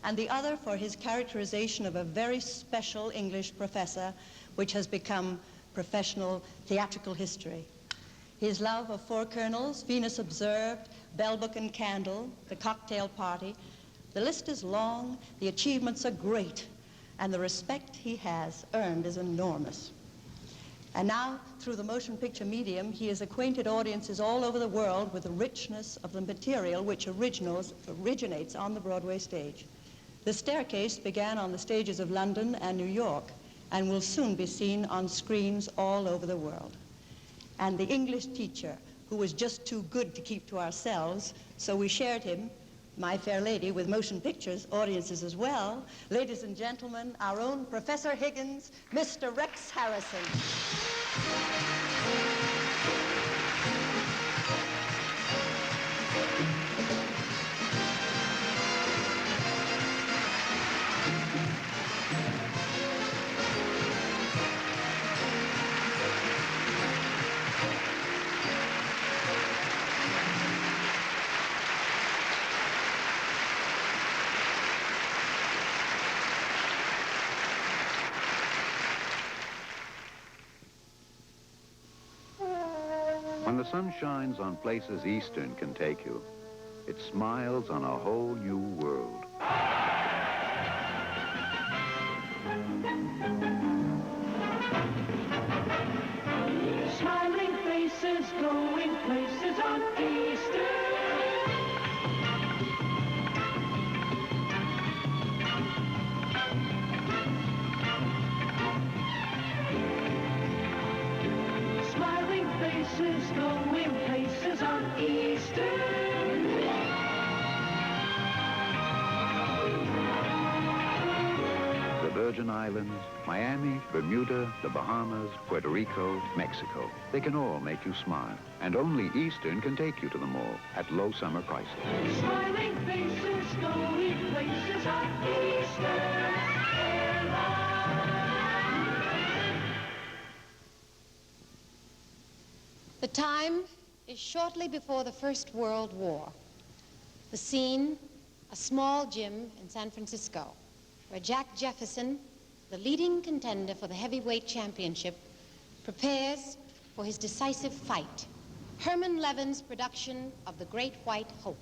and the other for his characterization of a very special English professor, which has become professional theatrical history. His love of Four Colonels, Venus Observed, Bell, Book and Candle, The Cocktail Party. The list is long, the achievements are great, and the respect he has earned is enormous. And now, through the motion picture medium, he has acquainted audiences all over the world with the richness of the material which originates on the Broadway stage. The Staircase began on the stages of London and New York, and will soon be seen on screens all over the world. And The English Teacher, who was just too good to keep to ourselves, so we shared him, My Fair Lady, with motion pictures audiences as well. Ladies and gentlemen, our own Professor Higgins, Mr. Rex Harrison. When the sun shines on places Eastern can take you, it smiles on a whole new world. Smiling faces, going places on Easter. Smiling faces, going places on Easter. The Virgin Islands Islands, Miami, Bermuda, the Bahamas, Puerto Rico, Mexico. They can all make you smile. And only Eastern can take you to them all at low summer prices. Smiling faces, going places on Eastern Airlines. The time is shortly before the First World War. The scene, a small gym in San Francisco, where Jack Jefferson, the leading contender for the heavyweight championship, prepares for his decisive fight. Herman Levin's production of The Great White Hope.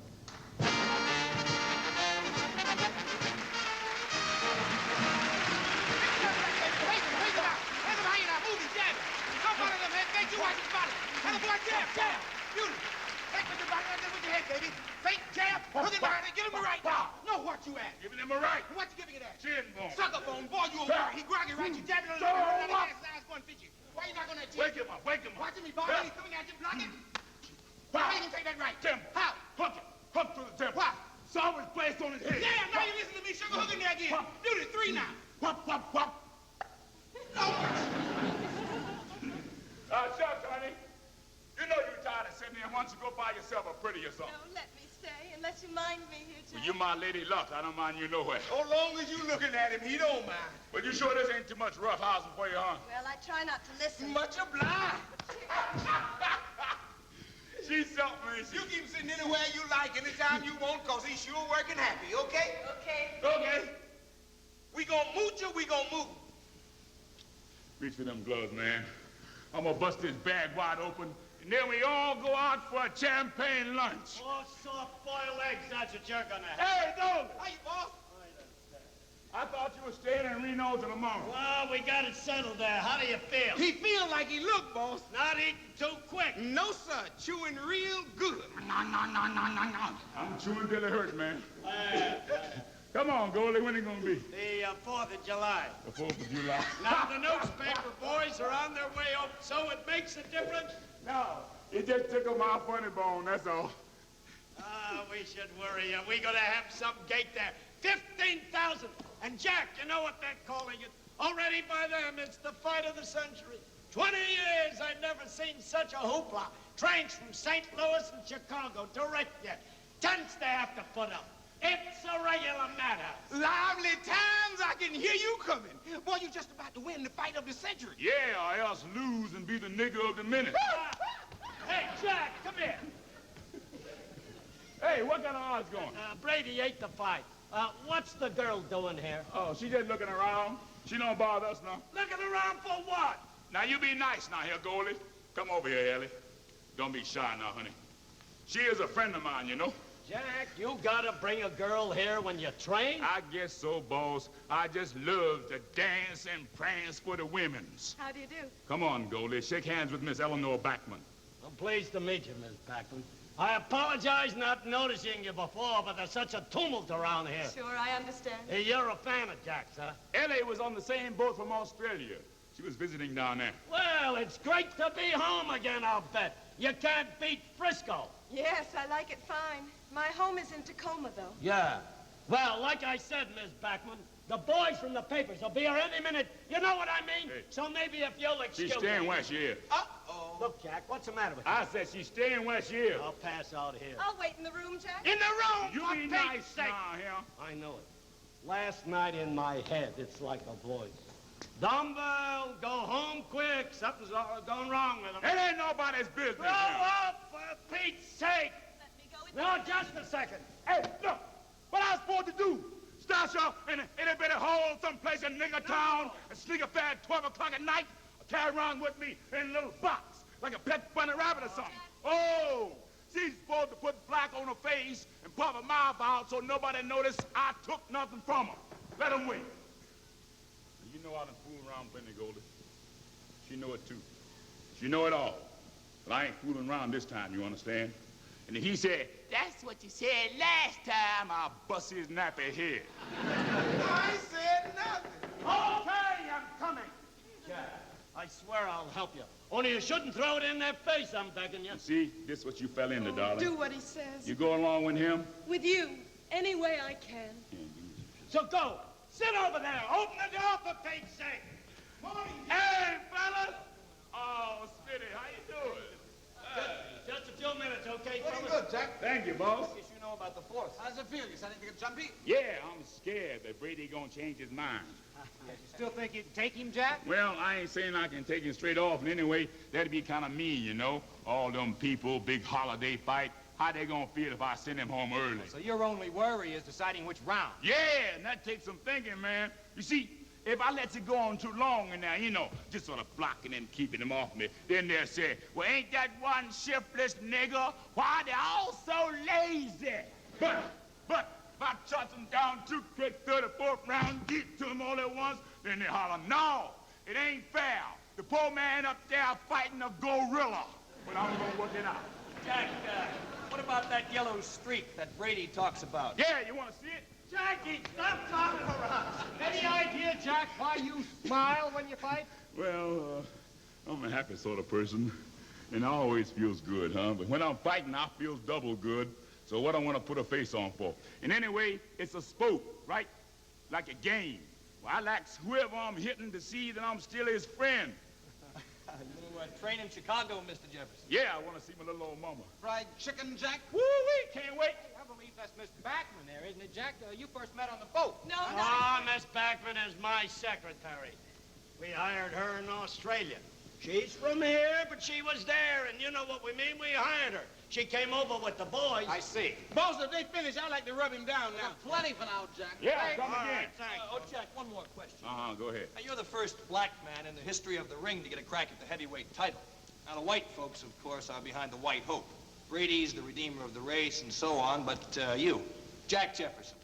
Hook it behind it, give him a right now. No, what you at? Giving him a right. What you giving it at? Chin bone. Sucker bone, boy, you a worry. He groggy right, you jabbing on the left, his eyes going fit you. Why you not gonna Wake him up, wake him up. Watching me, boy, he's coming at you, blocking. How you gonna take that right? Temple. How? Hook it. Hook through the temple. Why? Saw was placed on his head. Yeah, now you listen to me, sugar, hook in there again. Do this, 3 now. Whop, whop, whop. Shucks, honey. You know you're tired of sitting here. Why don't you go buy yourself a pretty or something? No, let me stay, unless you mind me here, Jack. Well, you my lady luck. I don't mind you nowhere. So long as you looking at him, he don't mind. But you sure this ain't too much rough housing for you, huh? Well, I try not to listen. Much obliged. She's something, ain't she? You keep sitting anywhere you like, anytime you want, cause he's sure working happy, okay? Okay. Okay. We gonna mooch or we gonna move? Reach for them gloves, man. I'm gonna bust this bag wide open, and then we all go out for a champagne lunch. More soft-boiled eggs, that's what you're gonna have. Hey, Dolan! How you, boss? I thought you were staying in Reno till tomorrow. Well, we got it settled there. How do you feel? He feel like he look, boss. Not eating too quick. No, sir. Chewing real good. I'm chewing till it hurts, man. Come on, Goldie, when it gonna be? The 4th of July. The 4th of July. Now, the newspaper boys are on their way up, so it makes a difference. No, it just tickled my funny bone, that's all. We should worry. We're gonna have some gate there. 15,000. And Jack, you know what they're calling it? Already by them, it's the fight of the century. 20 years I've never seen such a hoopla. Trains from St. Louis and Chicago direct yet. Tents they have to put up. It's a regular madhouse. Lively times, I can hear you coming. Boy, you just about to win the fight of the century. Yeah, or else lose and be the nigger of the minute. Hey, Jack, come here. Hey, what kind of odds going? Brady ate the fight. What's the girl doing here? Oh, she just looking around. She don't bother us now. Looking around for what? Now, you be nice now here, Goldie. Come over here, Ellie. Don't be shy now, honey. She is a friend of mine, you know. Jack, you gotta bring a girl here when you train? I guess so, boss. I just love to dance and prance for the women's. How do you do? Come on, Goldie. Shake hands with Miss Eleanor Backman. I'm pleased to meet you, Miss Backman. I apologize not noticing you before, but there's such a tumult around here. Sure, I understand. Hey, you're a fan of Jack's, huh? Ellie was on the same boat from Australia. She was visiting down there. Well, it's great to be home again, I'll bet. You can't beat Frisco. Yes, I like it fine. My home is in Tacoma, though. Yeah. Well, like I said, Miss Backman, the boys from the papers will be here any minute. You know what I mean? Hey. So maybe if you'll excuse me. She's staying where she is. Uh-oh. Look, Jack, what's the matter with you? I said she's staying where she is. I'll pass out here. I'll wait in the room, Jack. In the room! You for be Pete's nice sake. now, here. I know it. Last night in my head, it's like a voice. Dumbbell, go home quick. Something's going wrong with him. It ain't nobody's business. Grow up, for Pete's sake. Let me go with No, just a second. Hey, look, what I was supposed to do? Stash up in a bit of hole someplace in nigger town and sneak a fat 12 o'clock at night, or carry around with me in a little box, like a pet bunny rabbit or something. Oh, she's supposed to put black on her face and pop her mouth out so nobody noticed I took nothing from her. Let them win. You know I done fool around plenty, Goldie. She know it too. She know it all. But I ain't fooling around this time, you understand? And if he said, "That's what you said last time," I'll bust his nappy head. I ain't said nothing. Okay, I'm coming. Jack, I swear I'll help you. Only you shouldn't throw it in their face, I'm begging you. See, this is what you fell into, darling. Do what he says. You go along with him? With you, any way I can. So go. Sit over there. Open the door for Pete's sake. Morning. Hey, fellas. Oh, Spitty, how you doing? Just a few minutes, okay, Pretty fellas? good, Jack. Thank you, boss. Guess you know about the fourth. How does it feel? You starting to get jumpy? Yeah, I'm scared that Brady gonna change his mind. You still think you can take him, Jack? Well, I ain't saying I can take him straight off, and anyway, that'd be kind of mean, you know? All them people, big holiday fight. How they gonna feel if I send him home early? So your only worry is deciding which round? Yeah, and that takes some thinking, man. You see, if I let it go on too long and now, you know, just sort of blocking and keeping him off me, then they'll say, well, ain't that one shiftless nigger? Why they all so lazy? But, if I chop them down 2 quick 34th round deep to them all at once, then they holler, no, it ain't fair. The poor man up there fighting a gorilla. But I'm gonna work it out. Jack, what about that yellow streak that Brady talks about? Yeah, you wanna see it? Jackie, stop talking around. Any idea, Jack, why you smile when you fight? Well, I'm a happy sort of person, and it always feels good, huh? But when I'm fighting, I feel double good. So what I want to put a face on for? And anyway, it's a sport, right? Like a game. Well, I like whoever I'm hitting to see that I'm still his friend. You train in Chicago, Mr. Jefferson. Yeah, I want to see my little old mama. Fried chicken, Jack? Woo-wee, can't wait. Hey, I believe that's Miss Backman there, isn't it, Jack? You first met on the boat. No, Ah, Miss Backman is my secretary. We hired her in Australia. She's from here, but she was there, and you know what we mean. We hired her. She came over with the boys. I see. Boss, if they finish, I'd like to rub him down now. Plenty for now, Jack. Yeah, Hey, come all again. right, thanks. Oh, Jack, one more question. Go ahead. Now, you're the first black man in the history of the ring to get a crack at the heavyweight title. Now, the white folks, of course, are behind the White Hope. Brady's the redeemer of the race and so on, but you, Jack Jefferson,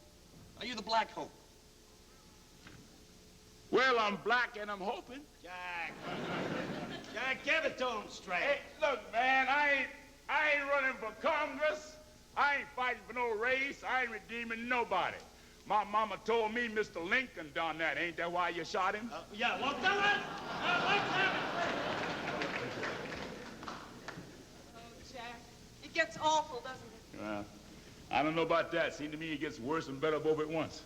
are you the Black Hope? Well, I'm black and I'm hoping. Jack. Jack, give it to him straight. Hey, look, man, I ain't running for Congress. I ain't fighting for no race. I ain't redeeming nobody. My mama told me Mr. Lincoln done that. Ain't that why you shot him? Yeah, well, tell us. Let's have it. Oh, Jack, it gets awful, doesn't it? I don't know about that. Seems to me it gets worse and better both at once.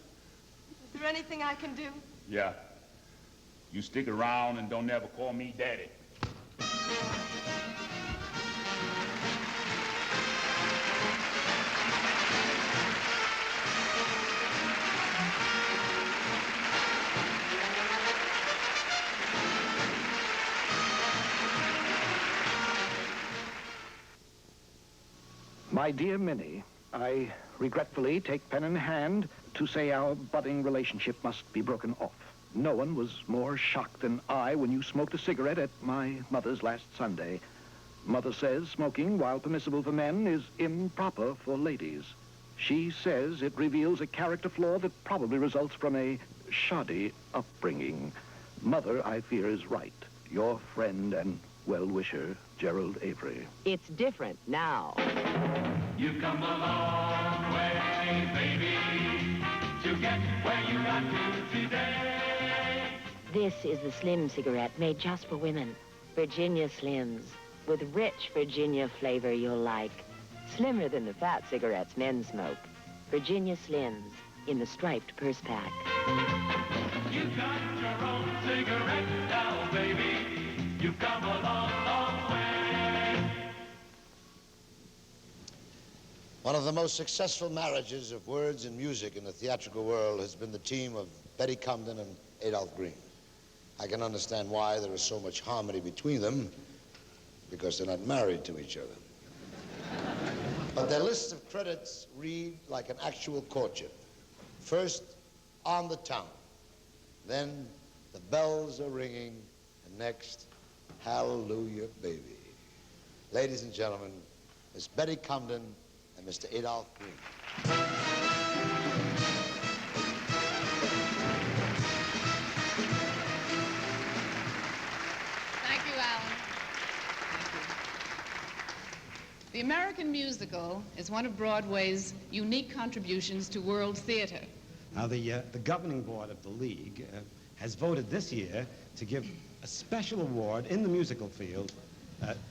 Is there anything I can do? Yeah. You stick around and don't ever call me daddy. My dear Minnie, I regretfully take pen in hand to say our budding relationship must be broken off. No one was more shocked than I when you smoked a cigarette at my mother's last Sunday. Mother says smoking, while permissible for men, is improper for ladies. She says it reveals a character flaw that probably results from a shoddy upbringing. Mother, I fear, is right. Your friend and well-wisher, Gerald Avery. It's different now. You've come a long way, baby, to get where you got to today. This is the Slim cigarette made just for women. Virginia Slims, with rich Virginia flavor you'll like. Slimmer than the fat cigarettes men smoke. Virginia Slims, in the striped purse pack. You got your own cigarette now, baby. You've come a long, long way. One of the most successful marriages of words and music in the theatrical world has been the team of Betty Comden and Adolph Green. I can understand why there is so much harmony between them, because they're not married to each other. But their list of credits read like an actual courtship. First, on the town. Then, the bells are ringing. And next, hallelujah, baby. Ladies and gentlemen, Miss Betty Comden and Mr. Adolph Green. Thank you, Alan. The American musical is one of Broadway's unique contributions to world theater. Now, the governing board of the League has voted this year to give a special award in the musical field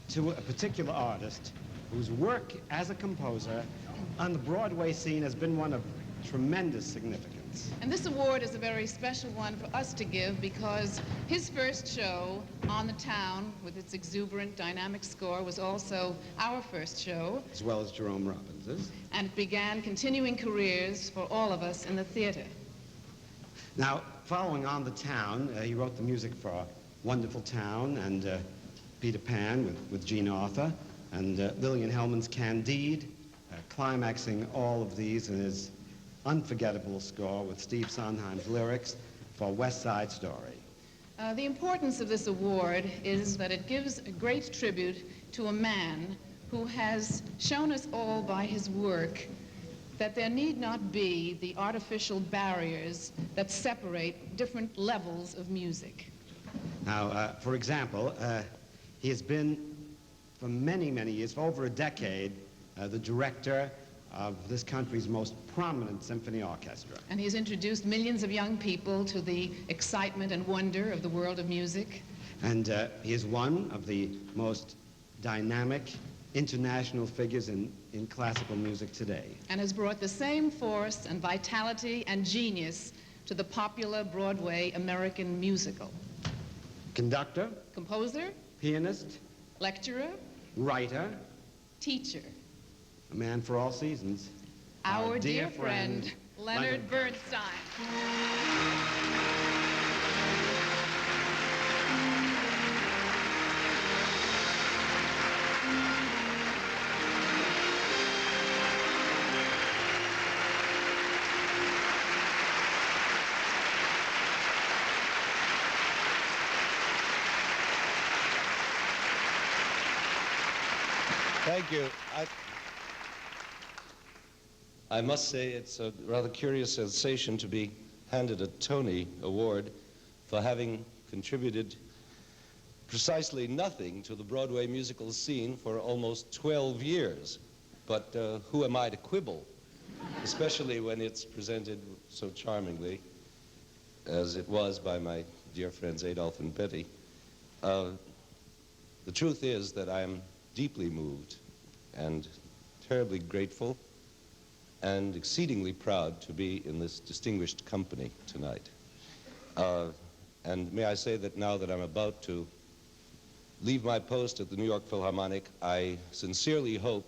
to a particular artist whose work as a composer on the Broadway scene has been one of tremendous significance. And this award is a very special one for us to give because his first show, On the Town, with its exuberant, dynamic score, was also our first show. As well as Jerome Robbins's. And it began continuing careers for all of us in the theater. Now, following On the Town, he wrote the music for Wonderful Town and Peter Pan with Jean Arthur, and Lillian Hellman's Candide, climaxing all of these in his unforgettable score with Steve Sondheim's lyrics for West Side Story. The importance of this award is that it gives a great tribute to a man who has shown us all by his work that there need not be the artificial barriers that separate different levels of music. Now, for example, he has been, for many, many years, for over a decade, the director of this country's most prominent symphony orchestra. And he's introduced millions of young people to the excitement and wonder of the world of music. And he is one of the most dynamic international figures in classical music today. And has brought the same force and vitality and genius to the popular Broadway American musical. Conductor, composer, pianist, lecturer, writer, teacher. A man for all seasons. Our dear friend, Leonard Bernstein. Thank you. I must say it's a rather curious sensation to be handed a Tony Award for having contributed precisely nothing to the Broadway musical scene for almost 12 years. But who am I to quibble, especially when it's presented so charmingly as it was by my dear friends Adolph and Betty. The truth is that I am deeply moved and terribly grateful and exceedingly proud to be in this distinguished company tonight. And may I say that now that I'm about to leave my post at the New York Philharmonic, I sincerely hope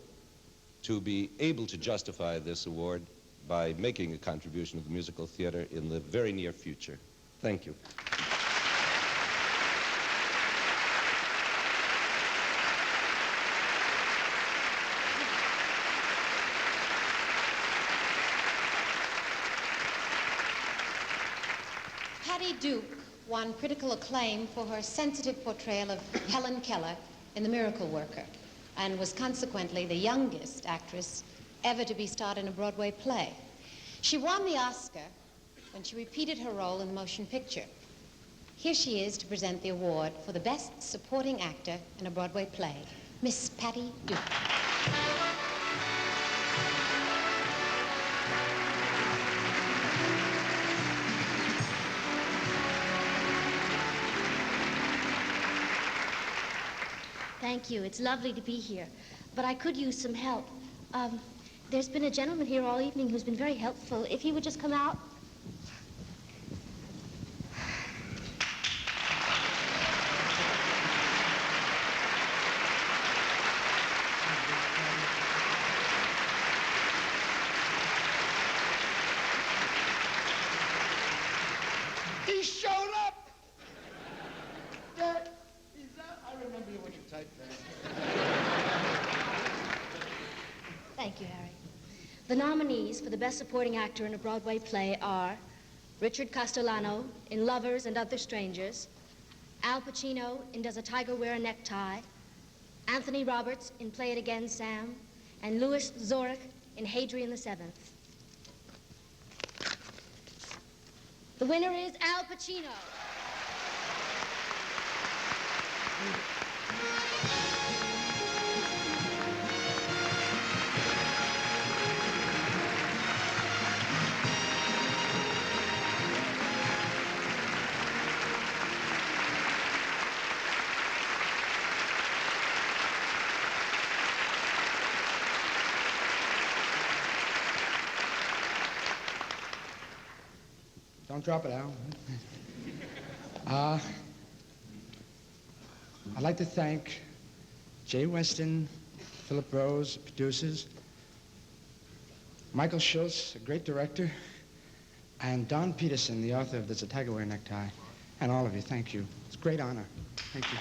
to be able to justify this award by making a contribution to the musical theater in the very near future. Thank you. Patty Duke won critical acclaim for her sensitive portrayal of Helen Keller in The Miracle Worker, and was consequently the youngest actress ever to be starred in a Broadway play. She won the Oscar when she repeated her role in the motion picture. Here she is to present the award for the Best Supporting Actor in a Broadway Play, Miss Patty Duke. Thank you. It's lovely to be here. But I could use some help. There's been a gentleman here all evening who's been very helpful. If he would just come out. He showed up! I remember you when you typed that. Thank you, Harry. The nominees for the Best Supporting Actor in a Broadway Play are Richard Castellano in Lovers and Other Strangers, Al Pacino in Does a Tiger Wear a Necktie, Anthony Roberts in Play It Again, Sam, and Louis Zorich in Hadrian the Seventh. The winner is Al Pacino. Don't drop it, Al. I'd like to thank Jay Weston, Philip Rose, producers, Michael Schultz, a great director, and Don Peterson, the author of There's a Tiger Wear Necktie, and all of you. Thank you. It's a great honor. Thank you.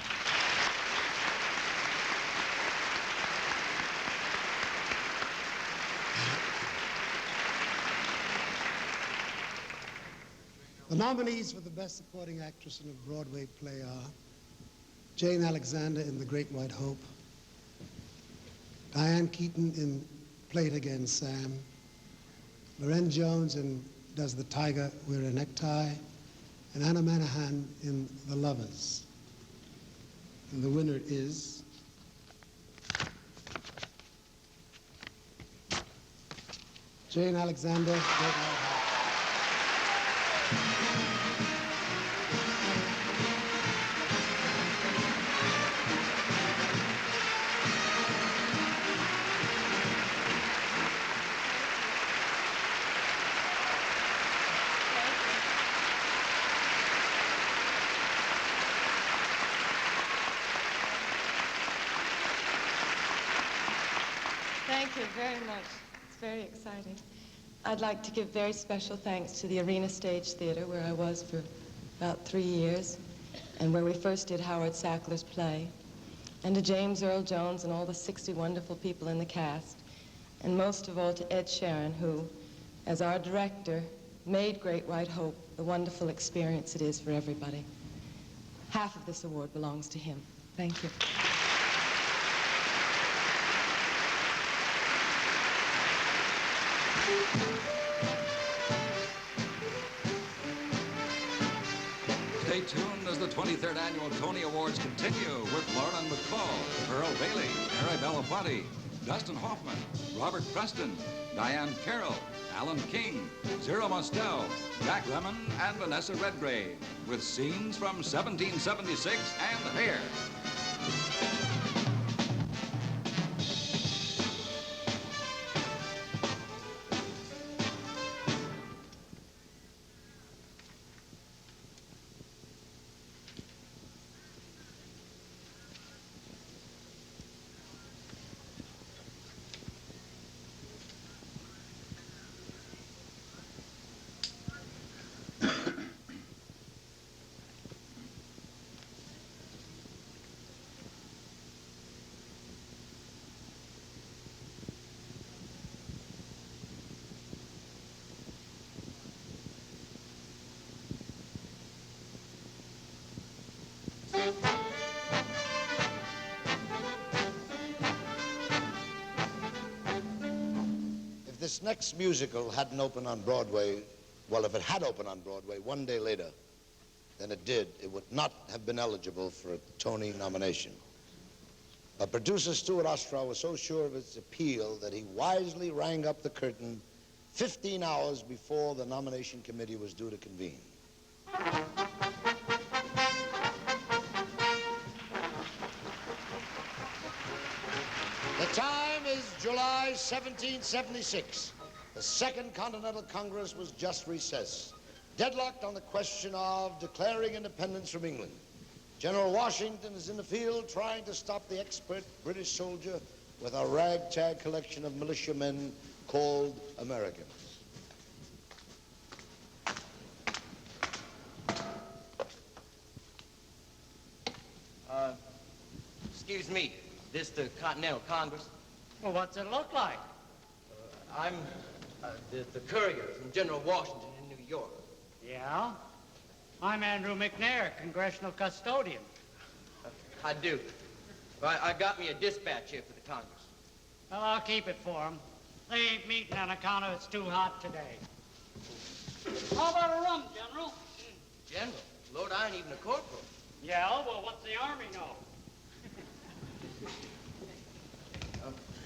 The nominees for the Best Supporting Actress in a Broadway Play are Jane Alexander in The Great White Hope, Diahann Keaton in Play It Again, Sam, Lorraine Jones in Does the Tiger Wear a Necktie, and Anna Manahan in The Lovers. And the winner is Jane Alexander, Great White Hope. Thank you very much. It's very exciting. I'd like to give very special thanks to the Arena Stage Theater, where I was for about 3 years, and where we first did Howard Sackler's play, and to James Earl Jones and all the 60 wonderful people in the cast, and most of all to Ed Sheeran, who, as our director, made Great White Hope the wonderful experience it is for everybody. Half of this award belongs to him. Thank you. Stay tuned as the 23rd Annual Tony Awards continue with Lauren McCall, Pearl Bailey, Mary Belafonte, Dustin Hoffman, Robert Preston, Diahann Carroll, Alan King, Zero Mostel, Jack Lemmon, and Vanessa Redgrave, with scenes from 1776 and Hair. If this next musical hadn't opened on Broadway, well, if it had opened on Broadway one day later than it did, it would not have been eligible for a Tony nomination. But producer Stuart Ostrow was so sure of its appeal that he wisely rang up the curtain 15 hours before the nomination committee was due to convene. The time is July 1776. The Second Continental Congress was just recessed, deadlocked on the question of declaring independence from England. General Washington is in the field trying to stop the expert British soldier with a ragtag collection of militiamen called Americans. Excuse me, this the Continental Congress? Well, what's it look like? I'm the courier from General Washington in New York. Yeah? I'm Andrew McNair, congressional custodian. I do. I got me a dispatch here for the Congress. Well, I'll keep it for them. They ain't meeting on account of it's too hot today. How about a rum, General? General? Lord, I ain't even a corporal. Yeah, well, what's the Army know?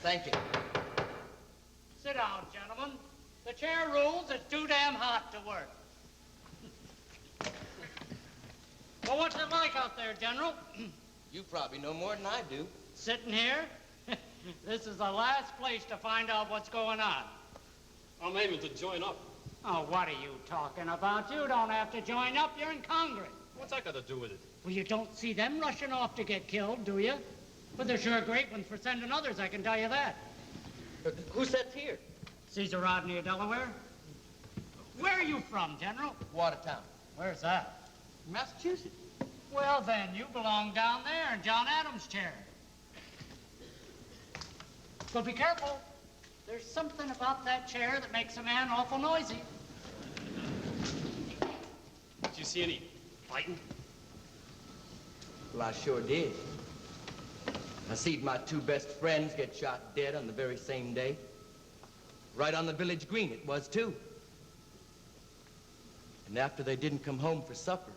Thank you. Sit down, gentlemen. The chair rules it's too damn hot to work. Well, what's it like out there, General? You probably know more than I do. Sitting here? This is the last place to find out what's going on. I'm aiming to join up. Oh, what are you talking about? You don't have to join up. You're in Congress. What's that got to do with it? Well, you don't see them rushing off to get killed, do you? But they're sure great ones for sending others, I can tell you that. Who sits here? Caesar Rodney of Delaware. Where are you from, General? Watertown. Where's that? Massachusetts. Well, then, you belong down there in John Adams' chair. But be careful. There's something about that chair that makes a man awful noisy. Did you see any fighting? Well, I sure did. I seen my two best friends get shot dead on the very same day. Right on the village green it was, too. And after they didn't come home for supper,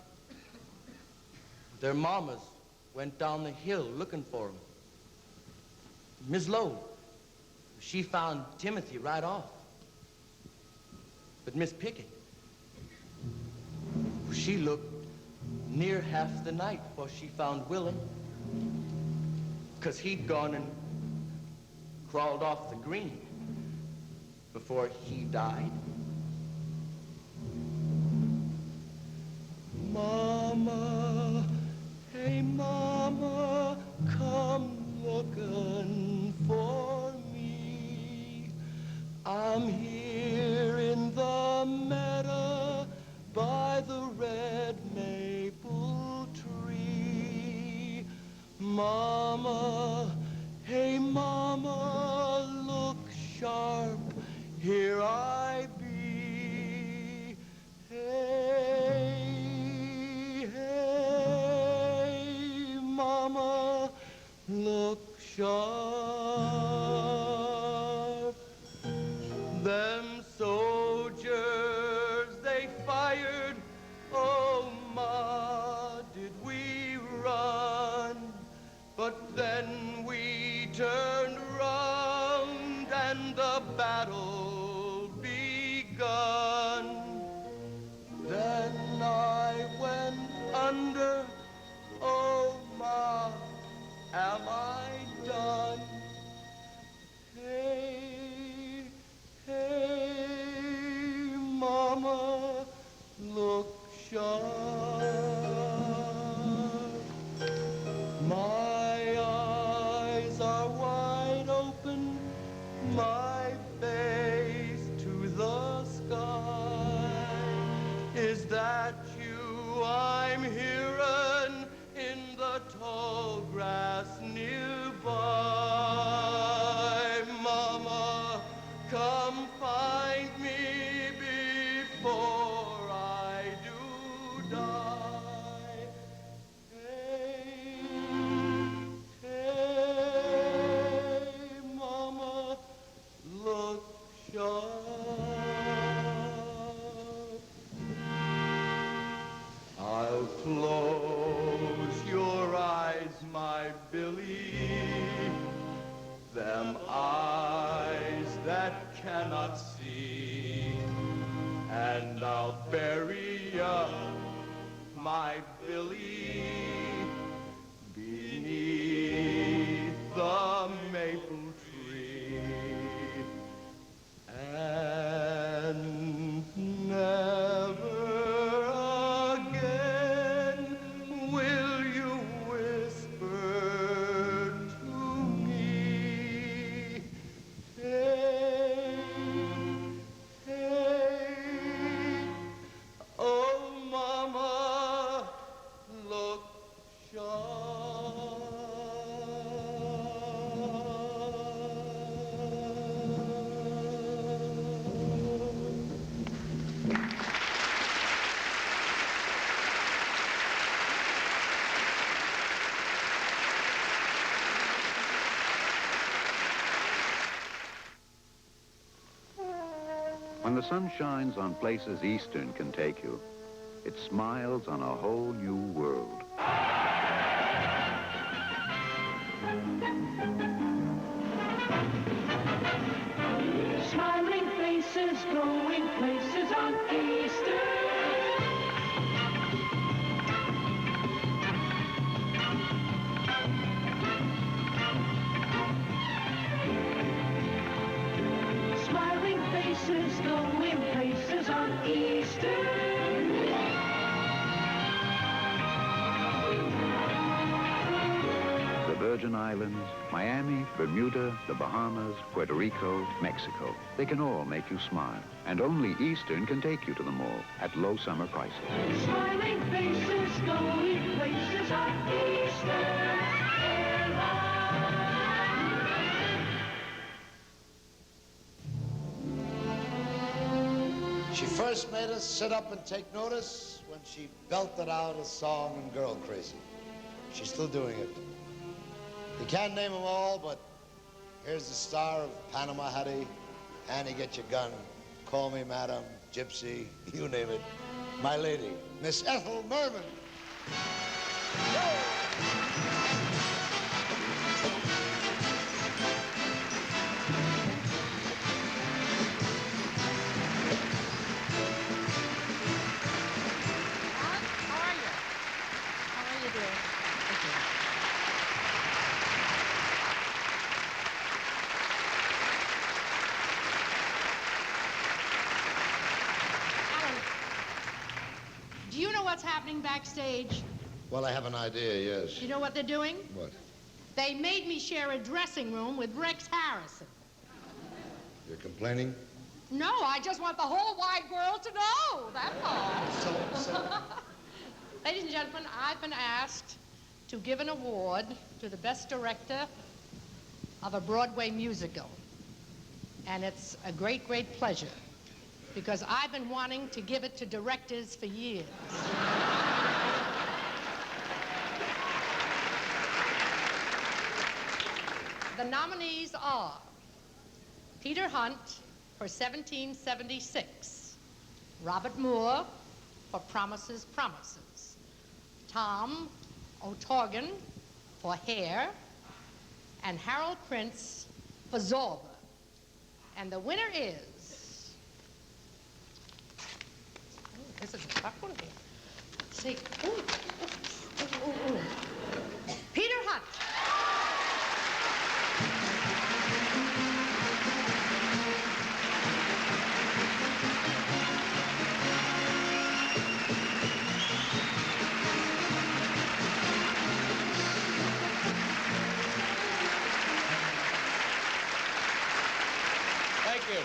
their mamas went down the hill looking for them. Miss Lowe, she found Timothy right off. But Miss Pickett, she looked near half the night before she found Willem, 'cause he'd gone and crawled off the green before he died. Mama, hey mama, come looking for me. I'm here in the meadow by the red maple tree. Mama, hey mama, look sharp, here I be. Hey, hey, mama, look sharp. Them soldiers, they fired, oh ma, did we run? But then we turned round and the battle begun. Then I went under, oh ma, am I done? Hey, hey, mama, look sharp. My eyes are wide open, my face to the sky. Is that you I'm hearing in the tall grass nearby? Mama, come find me before I do die. Hey, hey, mama, look sharp. I'll close your eyes, my Billy, them eyes that cannot see, and I'll bury ya, my Billy, beneath the maple tree, and never again will you whisper to me, hey, hey, oh mama, look When the sun shines on places Eastern can take you, it smiles on a whole new world. Smiling faces, going places on Easter. Smiling faces, going places on on Easter. The Virgin Islands, Miami, Bermuda, the Bahamas, Puerto Rico, Mexico. They can all make you smile. And only Eastern can take you to them all at low summer prices. Smiling faces, going places on Easter. She first made us sit up and take notice when she belted out a song in Girl Crazy. She's still doing it. You can't name them all, but here's the star of Panama Hattie, Annie Get Your Gun, Call Me Madam, Gypsy, you name it. My lady, Miss Ethel Merman. Do you know what's happening backstage? Well, I have an idea, yes. You know what they're doing? What? They made me share a dressing room with Rex Harrison. You're complaining? No, I just want the whole wide world to know, that's all. Ladies and gentlemen, I've been asked to give an award to the best director of a Broadway musical. And it's a great, great pleasure, because I've been wanting to give it to directors for years. The nominees are Peter Hunt for 1776, Robert Moore for Promises, Promises, Tom O'Torgan for Hair, and Harold Prince for Zorba. And the winner is... Oh, this is a tough one here. Let's see. Ooh. Peter Hunt. Thank you.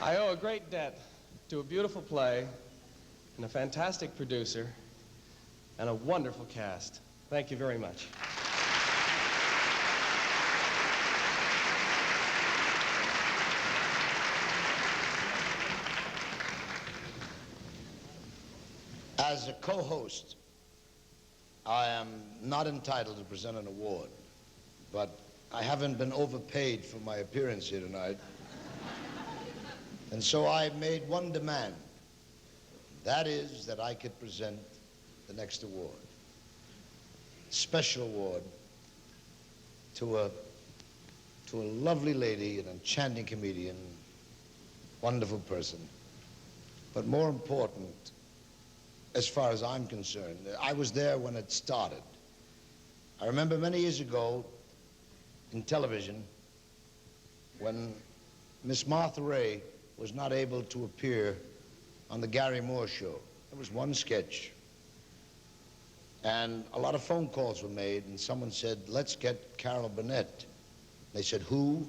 I owe a great debt to a beautiful play and a fantastic producer and a wonderful cast. Thank you very much. As a co-host, I am not entitled to present an award, but I haven't been overpaid for my appearance here tonight. And so I made one demand. That is that I could present the next award. Special award to a lovely lady, an enchanting comedian, wonderful person. But more important, as far as I'm concerned, I was there when it started. I remember many years ago in television when Miss Martha Ray was not able to appear on the Gary Moore show. There was one sketch. And a lot of phone calls were made, and someone said, let's get Carol Burnett. They said, who?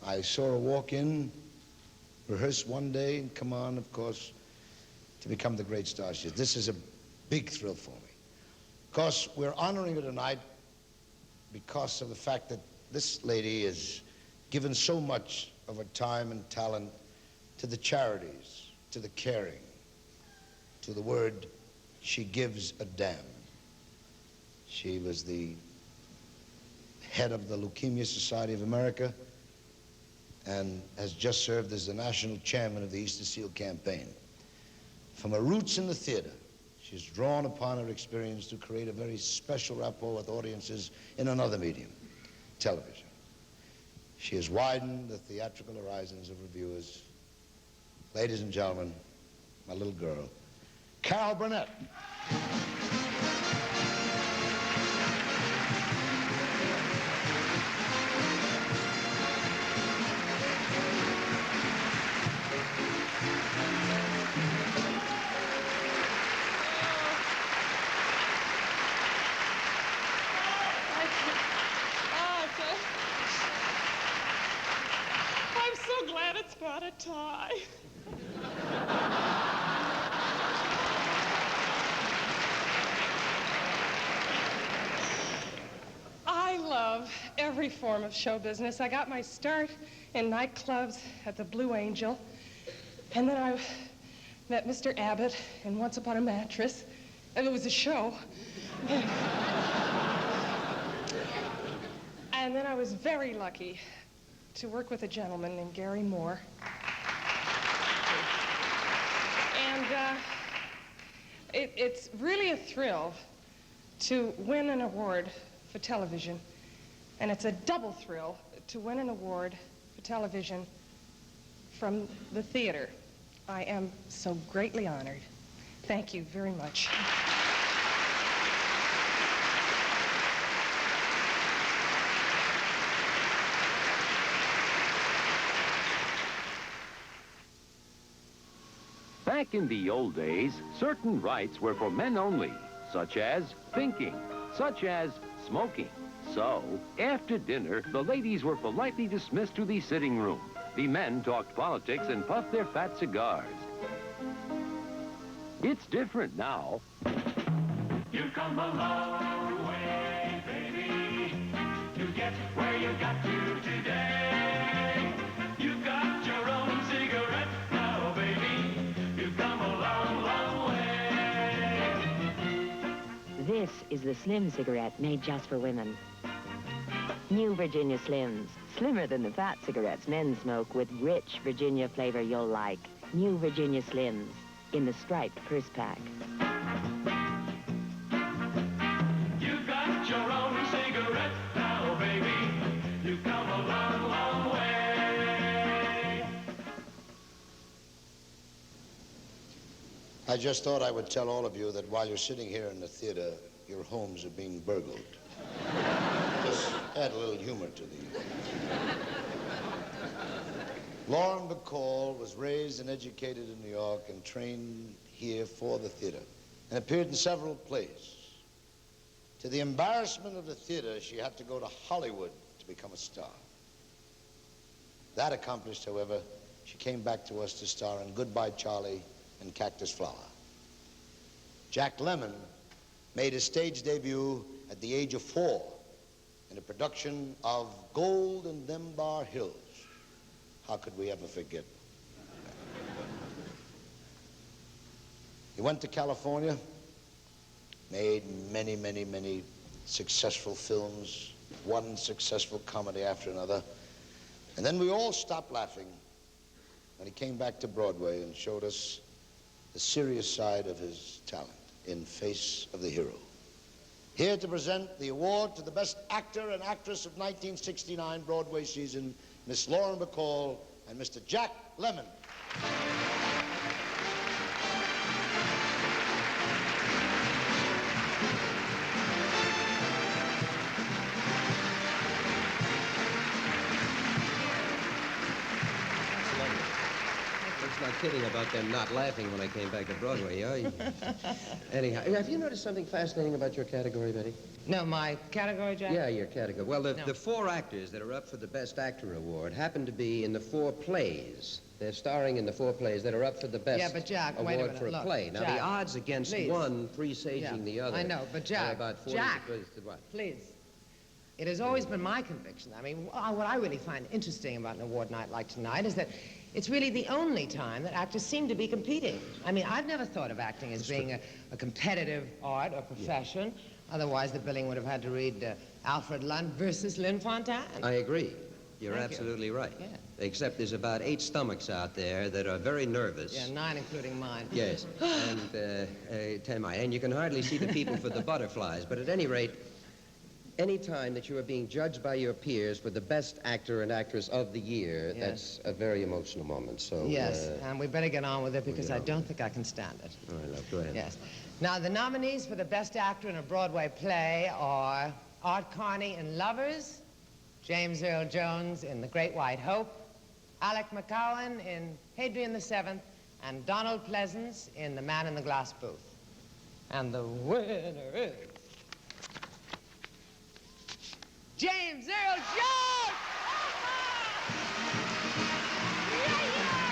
I saw her walk in, rehearse one day, and come on, of course, to become the great star she is. This is a big thrill for me. Of course, we're honoring her tonight because of the fact that this lady has given so much of her time and talent to the charities, to the caring, to the word, she gives a damn. She was the head of the Leukemia Society of America and has just served as the national chairman of the Easter Seal campaign. From her roots in the theater, she's drawn upon her experience to create a very special rapport with audiences in another medium, television. She has widened the theatrical horizons of reviewers. Ladies and gentlemen, my little girl, Carol Burnett. a tie. I love every form of show business. I got my start in nightclubs at the Blue Angel, and then I met Mr. Abbott in Once Upon a Mattress, and it was a show. And then I was very lucky to work with a gentleman named Gary Moore. And it's really a thrill to win an award for television. And it's a double thrill to win an award for television from the theater. I am so greatly honored. Thank you very much. Back in the old days, certain rights were for men only, such as thinking, such as smoking. So, after dinner, the ladies were politely dismissed to the sitting room. The men talked politics and puffed their fat cigars. It's different now. You've come a long way, baby, to get where you got to today. You've got your own cigarette now, baby. You've come a long, long way. This is the Slim cigarette made just for women. New Virginia Slims, slimmer than the fat cigarettes men smoke with rich Virginia flavor you'll like. New Virginia Slims in the striped purse pack. You got your own cigarette now, baby. You've come a long, long way. I just thought I would tell all of you that while you're sitting here in the theater, your homes are being burgled. Just add a little humor to the evening. Lauren Bacall was raised and educated in New York and trained here for the theater and appeared in several plays. To the embarrassment of the theater, she had to go to Hollywood to become a star. That accomplished, however, she came back to us to star in Goodbye, Charlie and Cactus Flower. Jack Lemmon made his stage debut at the age of 4 in a production of Gold in Them Bar Hills. How could we ever forget? He went to California, made many, many, many successful films, one successful comedy after another. And then we all stopped laughing when he came back to Broadway and showed us the serious side of his talent in Face of the Hero. Here to present the award to the Best Actor and Actress of 1969 Broadway season, Miss Lauren Bacall and Mr. Jack Lemmon. Not kidding about them not laughing when I came back to Broadway, are you? Anyhow, have you noticed something fascinating about your category, Betty? No, my category, Jack? Yeah, your category. Well, the No. 4 actors that are up for the Best Actor award happen to be in the 4 plays. They're starring in the 4 plays that are up for the Best Yeah, but Jack, award wait a minute. for a Look, play. Now, Jack, the odds against please. one presaging the other I know, but Jack, are about 40 Jack, to what? please. It has always been my conviction. I mean, what I really find interesting about an award night like tonight is that it's really the only time that actors seem to be competing. I mean, I've never thought of acting as being a competitive art or profession. Yeah. Otherwise, the billing would have had to read Alfred Lunt versus Lynn Fontanne. I agree. You're Thank absolutely you. right. Yeah. Except there's about 8 stomachs out there that are very nervous. Yeah, 9 including mine. Yes, and 10 mine. And you can hardly see the people for the butterflies. But at any rate, any time that you are being judged by your peers for the Best Actor and Actress of the year, Yes. that's a very emotional moment. So Yes, and we better get on with it because I don't think I can stand it. All right, love, go ahead. Yes. Now, the nominees for the Best Actor in a Broadway Play are Art Carney in Lovers, James Earl Jones in The Great White Hope, Alec McCowan in Hadrian VII, and Donald Pleasance in The Man in the Glass Booth. And the winner is James Earl Jones! Yeah, yeah!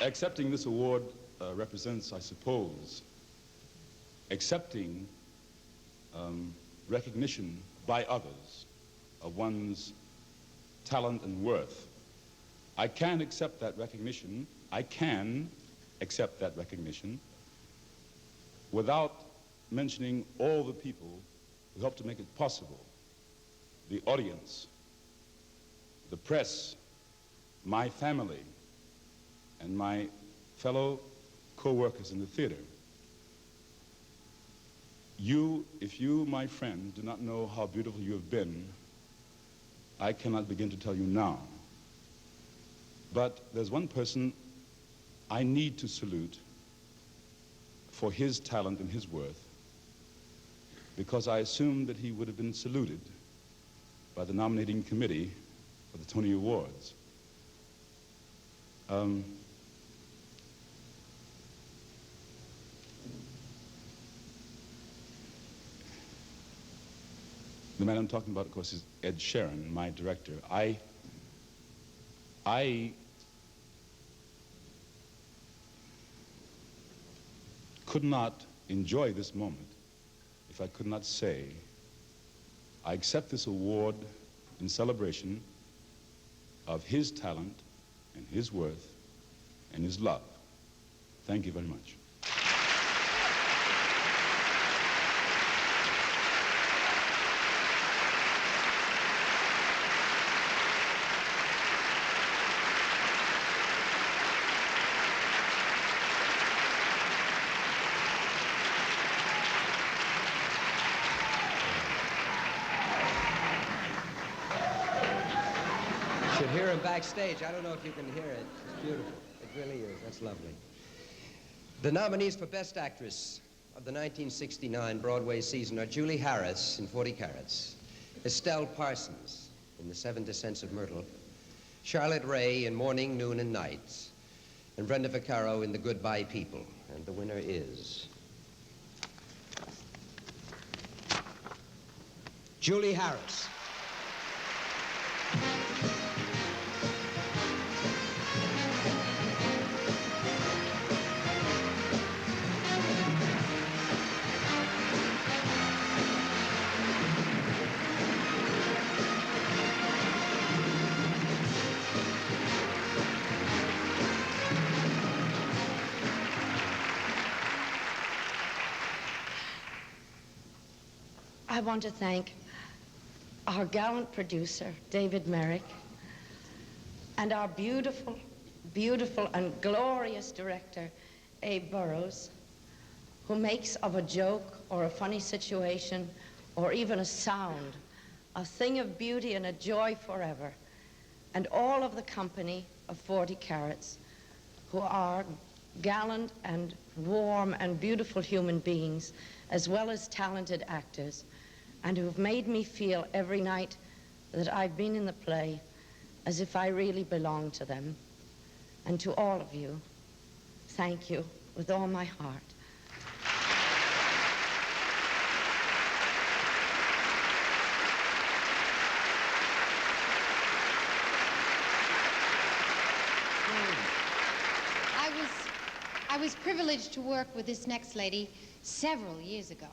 accepting this award represents, I suppose, accepting recognition by others of one's talent and worth. I can accept that recognition. I can accept that recognition without mentioning all the people who helped to make it possible. The audience, the press, my family, and my fellow co-workers in the theater. If you, my friend, do not know how beautiful you have been, I cannot begin to tell you now. But there's one person I need to salute for his talent and his worth, because I assumed that he would have been saluted by the nominating committee for the Tony Awards. The man I'm talking about, of course, is Ed Sheeran, my director. I could not enjoy this moment if I could not say, I accept this award in celebration of his talent and his worth and his love. Thank you very much. Should hear him backstage. I don't know if you can hear it. It's beautiful. It really is. That's lovely. The nominees for Best Actress of the 1969 Broadway season are Julie Harris in 40 Carats, Estelle Parsons in The Seven Descents of Myrtle, Charlotte Ray in Morning, Noon, and Night, and Brenda Vaccaro in The Goodbye People. And the winner is Julie Harris. I want to thank our gallant producer, David Merrick, and our beautiful, beautiful and glorious director, Abe Burrows, who makes of a joke or a funny situation or even a sound a thing of beauty and a joy forever, and all of the company of 40 Carats, who are gallant and warm and beautiful human beings, as well as talented actors, and who've made me feel every night that I've been in the play as if I really belong to them. And to all of you, thank you with all my heart. I was privileged to work with this next lady several years ago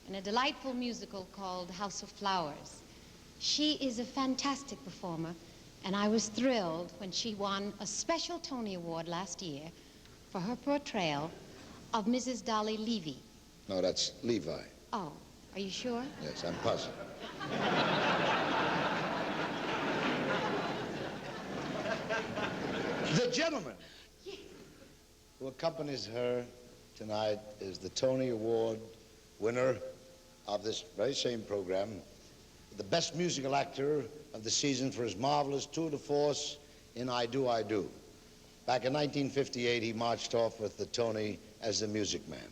in a delightful musical called House of Flowers. She is a fantastic performer, and I was thrilled when she won a special Tony Award last year for her portrayal of Mrs. Dolly Levy. No, that's Levi. Oh, are you sure? Yes, I'm positive. The gentleman who accompanies her tonight is the Tony Award winner of this very same program, the best musical actor of the season for his marvelous tour de force in I Do, I Do. Back in 1958, he marched off with the Tony as the Music Man.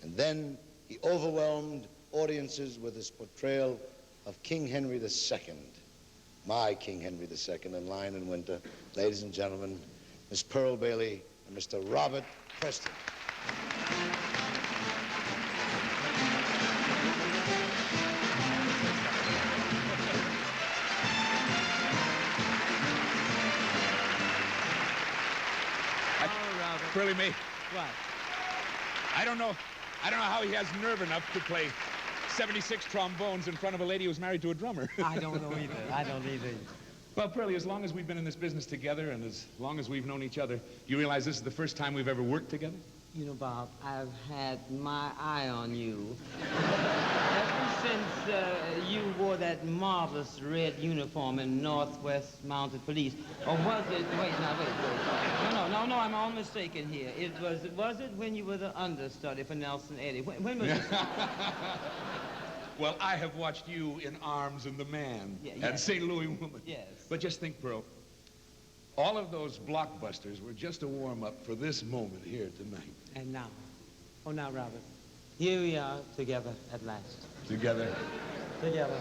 And then he overwhelmed audiences with his portrayal of King Henry II, my King Henry II in Lion in Winter. Ladies and gentlemen, Miss Pearl Bailey and Mr. Robert Preston. Pearlie Mae, What? I don't know how he has nerve enough to play 76 trombones in front of a lady who's married to a drummer. I don't know either. I don't either. Well, Pearlie, as long as we've been in this business together and as long as we've known each other, you realize this is the first time we've ever worked together? You know, Bob, I've had my eye on you. Ever since you wore that marvelous red uniform in Northwest Mounted Police. Or was it, wait. No, I'm all mistaken here. Was it when you were the understudy for Nelson Eddy? When was it? Well, I have watched you in Arms and the Man and St. Louis Woman. Yes. But just think, Pearl, all of those blockbusters were just a warm-up for this moment here tonight. And now, Robert, here we are together at last. Together? Together.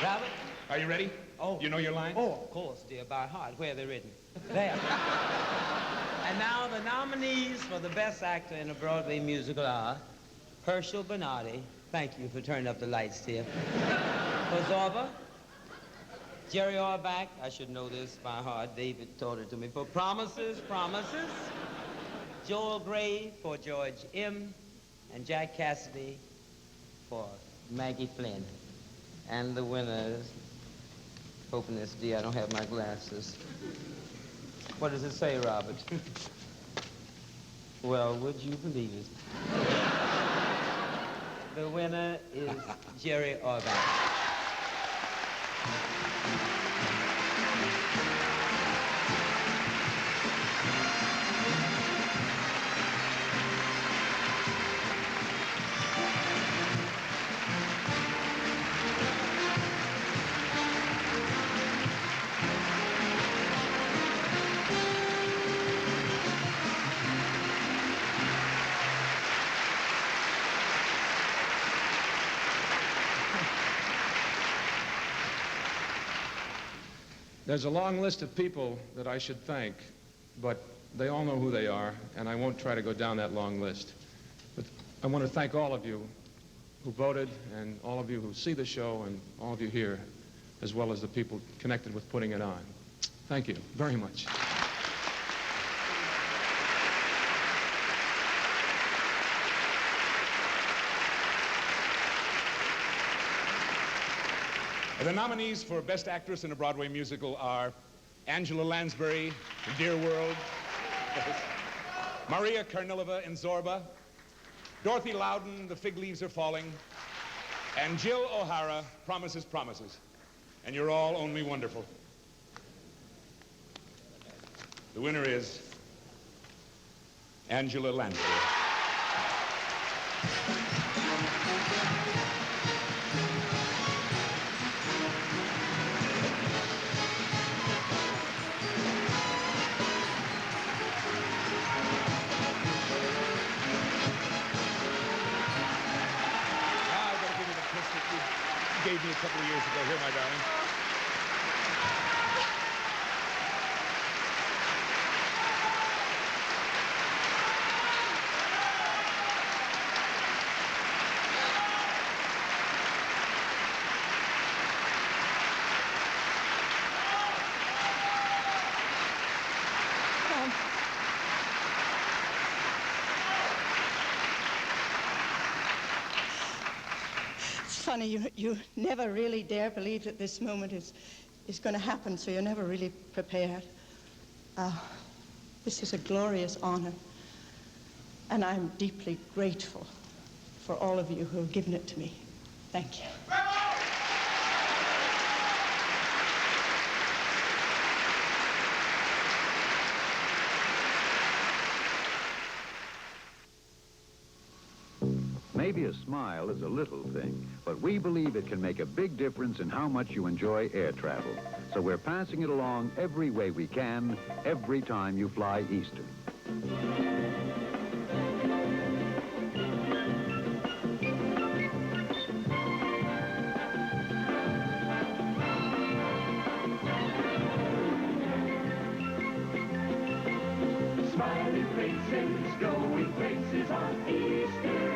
Robert? Are you ready? Oh. You know your line? Oh, of course, dear, by heart. Where are they written? There. And now the nominees for the Best Actor in a Broadway Musical are Herschel Bernardi. Thank you for turning up the lights, dear. For Zorba, Jerry Orbach. I should know this by heart. David taught it to me. For Promises. Joel Gray for George M. And Jack Cassidy for Maggie Flynn. And the winners, hoping this, dear, I don't have my glasses. What does it say, Robert? Well, would you believe it? The winner is Jerry Orbach. There's a long list of people that I should thank, but they all know who they are, and I won't try to go down that long list. But I want to thank all of you who voted, and all of you who see the show, and all of you here, as well as the people connected with putting it on. Thank you very much. The nominees for Best Actress in a Broadway Musical are Angela Lansbury in Dear World, Maria Karnilova in Zorba, Dorothy Loudon, The Fig Leaves Are Falling, and Jill O'Hara, Promises, Promises. And you're all only wonderful. The winner is Angela Lansbury. Gave me a couple of years ago. Here, my darling. Funny, you never really dare believe that this moment is going to happen, so you're never really prepared. This is a glorious honor, and I'm deeply grateful for all of you who have given it to me. Thank you. Maybe a smile is a little thing, but we believe it can make a big difference in how much you enjoy air travel. So we're passing it along every way we can, every time you fly Eastern. Smiling faces, going places on Eastern.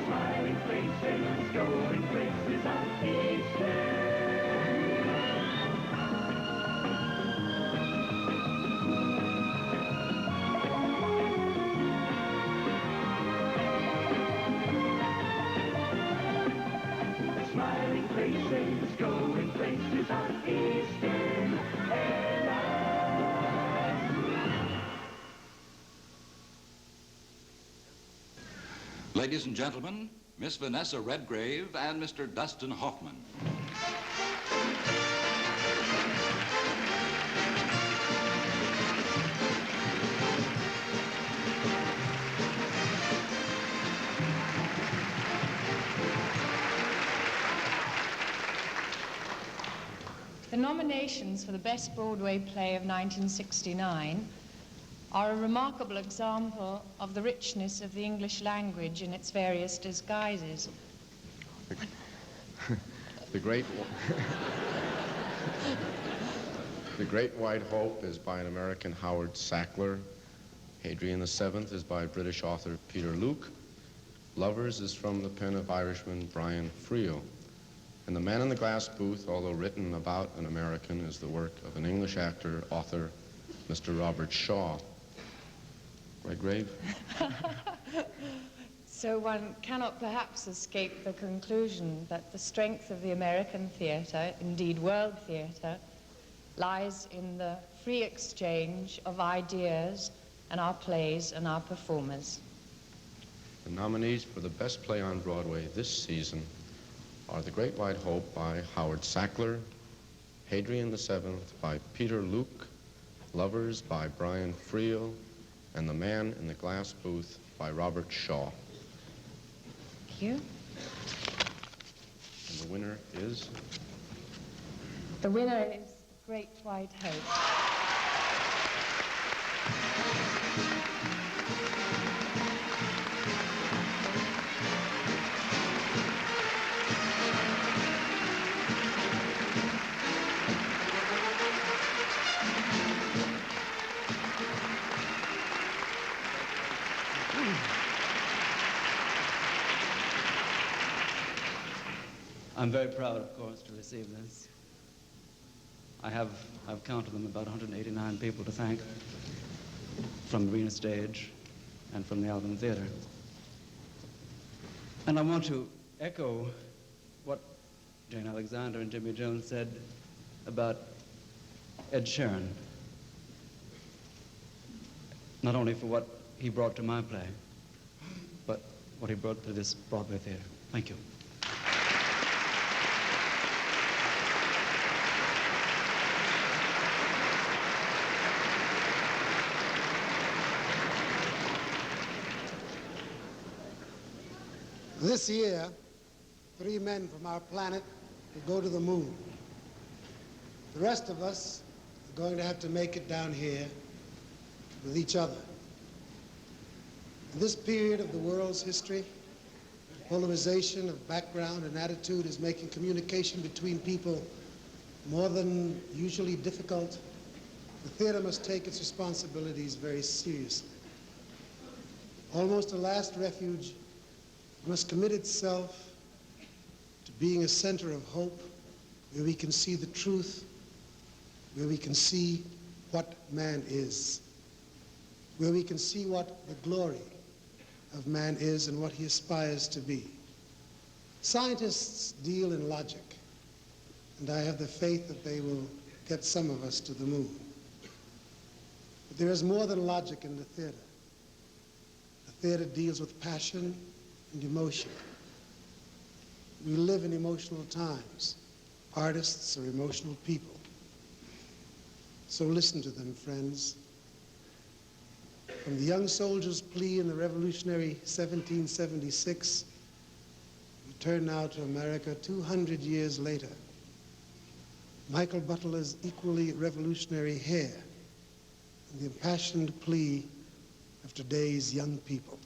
Smiling faces. places, going places out east. Smiling places, going places out east in Ladies and gentlemen, Miss Vanessa Redgrave and Mr. Dustin Hoffman. The nominations for the Best Broadway Play of 1969 are a remarkable example of the richness of the English language in its various disguises. The Great White Hope is by an American Howard Sackler. Hadrian VII is by British author Peter Luke. Lovers is from the pen of Irishman Brian Friel. And The Man in the Glass Booth, although written about an American, is the work of an English actor, author, Mr. Robert Shaw. Redgrave? So one cannot perhaps escape the conclusion that the strength of the American theatre, indeed world theatre, lies in the free exchange of ideas and our plays and our performers. The nominees for the best play on Broadway this season are The Great White Hope by Howard Sackler, Hadrian VII by Peter Luke, Lovers by Brian Friel, and The Man in the Glass Booth by Robert Shaw. Thank you. And the winner is? The winner is Great White Hope. I'm very proud, of course, to receive this. I've counted them, about 189 people to thank from the Arena Stage and from the Alvin Theater. And I want to echo what Jane Alexander and Jimmy Jones said about Ed Sheeran, not only for what he brought to my play, but what he brought to this Broadway theater. Thank you. This year, 3 men from our planet will go to the moon. The rest of us are going to have to make it down here with each other. In this period of the world's history, polarization of background and attitude is making communication between people more than usually difficult. The theater must take its responsibilities very seriously. Almost a last refuge, must commit itself to being a center of hope where we can see the truth, where we can see what man is, where we can see what the glory of man is and what he aspires to be. Scientists deal in logic, and I have the faith that they will get some of us to the moon. But there is more than logic in the theater. The theater deals with passion and emotion. We live in emotional times. Artists are emotional people. So listen to them, friends. From the young soldier's plea in the revolutionary 1776, we turn now to America 200 years later. Michael Butler's equally revolutionary hair and the impassioned plea of today's young people.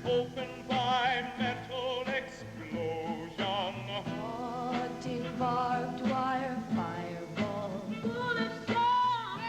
Open by metal explosion. Barbed wire fireball. Bullets fly.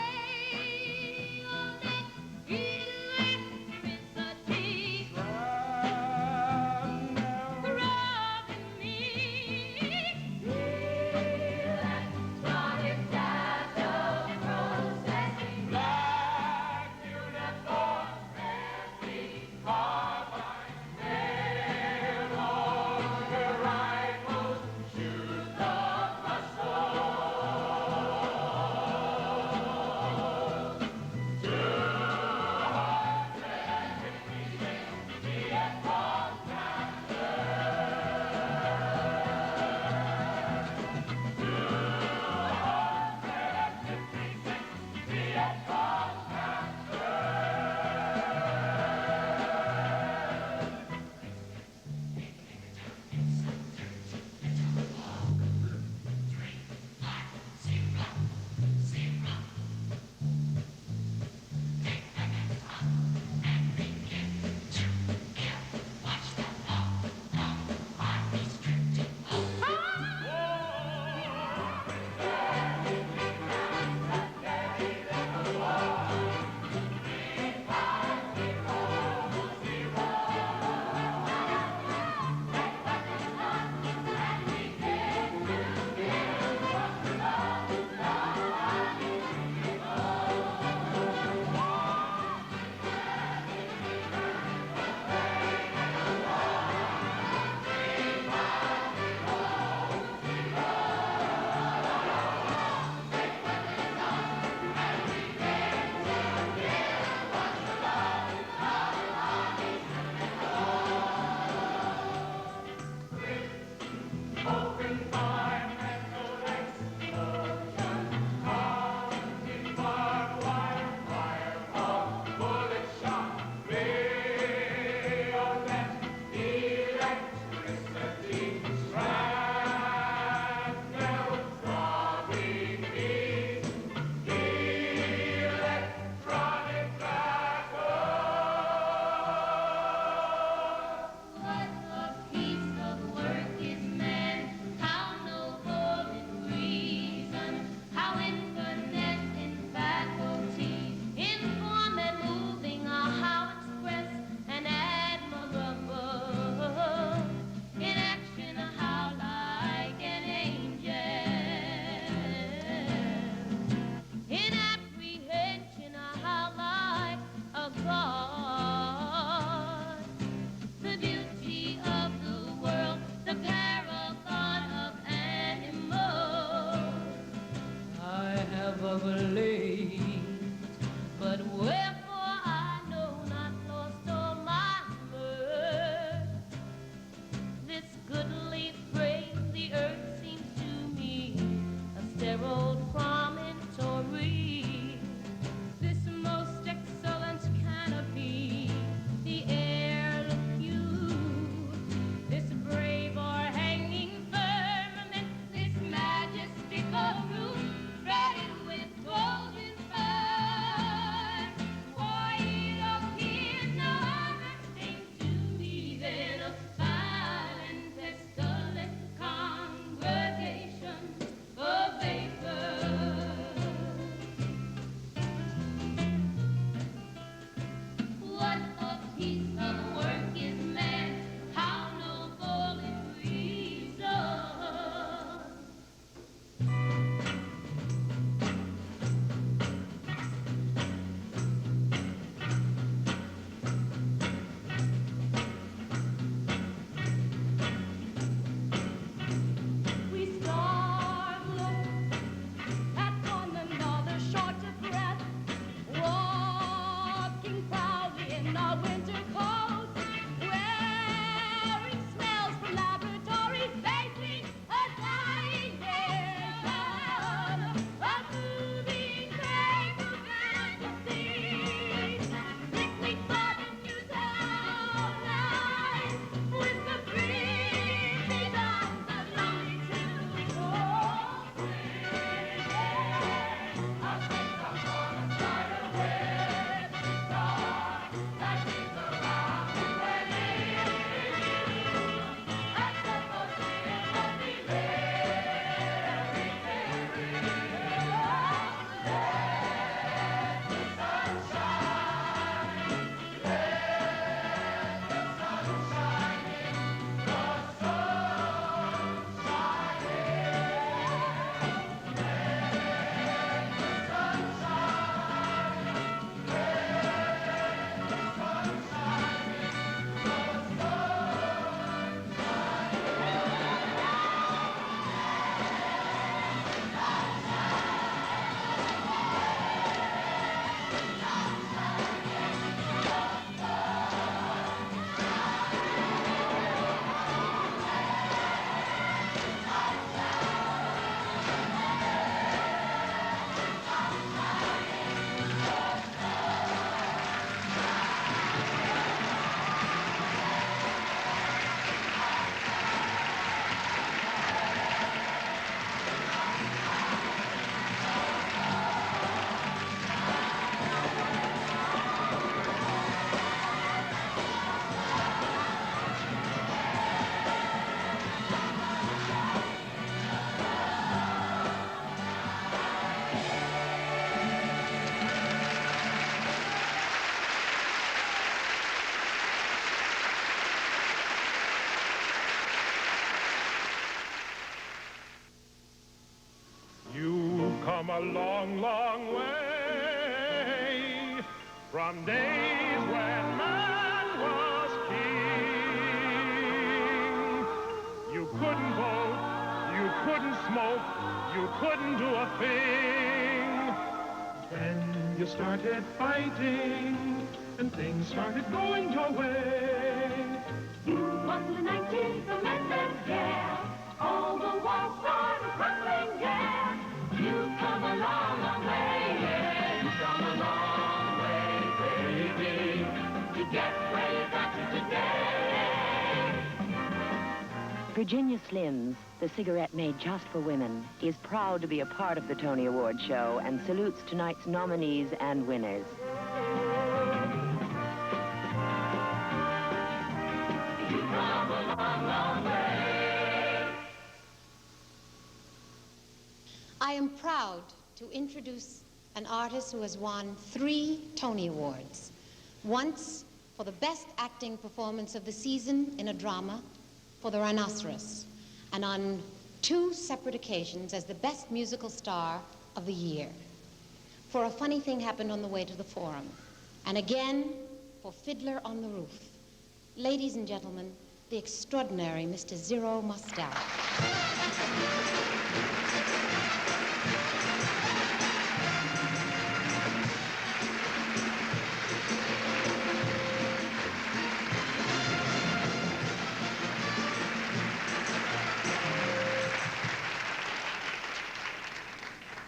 lovely. But wherefore I know not, lost all my mirth. This goodly frame, the earth seems to me a sterile promontory. This most excellent canopy, the air look you. This brave o'erhanging firmament, this majestical roof, fretted with golden fur. Why, it appears no other thing to me than a foul and pestilent congregation of vapor. What a piece of work is man, how noble in reason. We starve, look at one another, short of breath, walking proudly in our winter coats, wearing smells from laboratories, facing a dying nation, a moving train of fantasy, sickly thought and news of life, with the breathing of the longitude. You've come a long, long way from days when man was king. You couldn't vote, you couldn't smoke, you couldn't do a thing. Then you started fighting, and things started going your way. On the 19th Amendment, yeah, all the walls started crumbling, yeah. You've come a long, long way, yeah. You've come a long way, baby, to get where you got to today. Virginia Slims, the cigarette made just for women, is proud to be a part of the Tony Award show and salutes tonight's nominees and winners. You've come a long, long way. I am proud to introduce an artist who has won 3 Tony Awards. Once for the best acting performance of the season in a drama for The Rhinoceros, and on 2 separate occasions as the best musical star of the year for A Funny Thing Happened on the Way to the Forum, and again for Fiddler on the Roof. Ladies and gentlemen, the extraordinary Mr. Zero Mostel.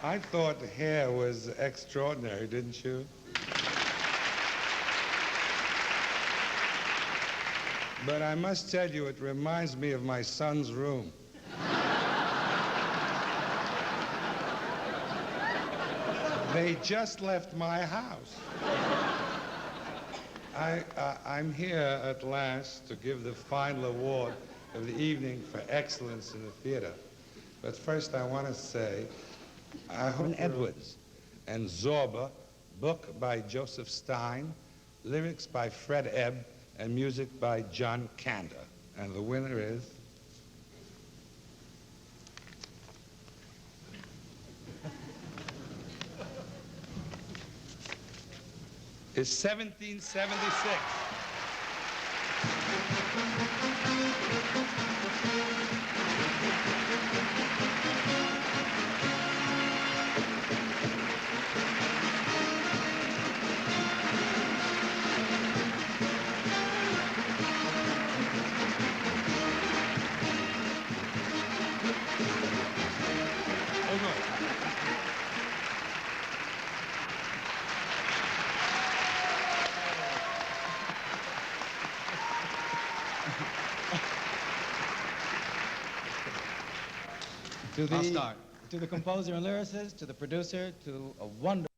I thought hair was extraordinary, didn't you? But I must tell you, it reminds me of my son's room. They just left my house. I'm here at last to give the final award of the evening for excellence in the theater. But first I want to say, I hope Edwards and Zorba, book by Joseph Stein, lyrics by Fred Ebb, and music by John Kander. And the winner is... is 1776. I'll start. To the composer and lyricist, to the producer, to a wonderful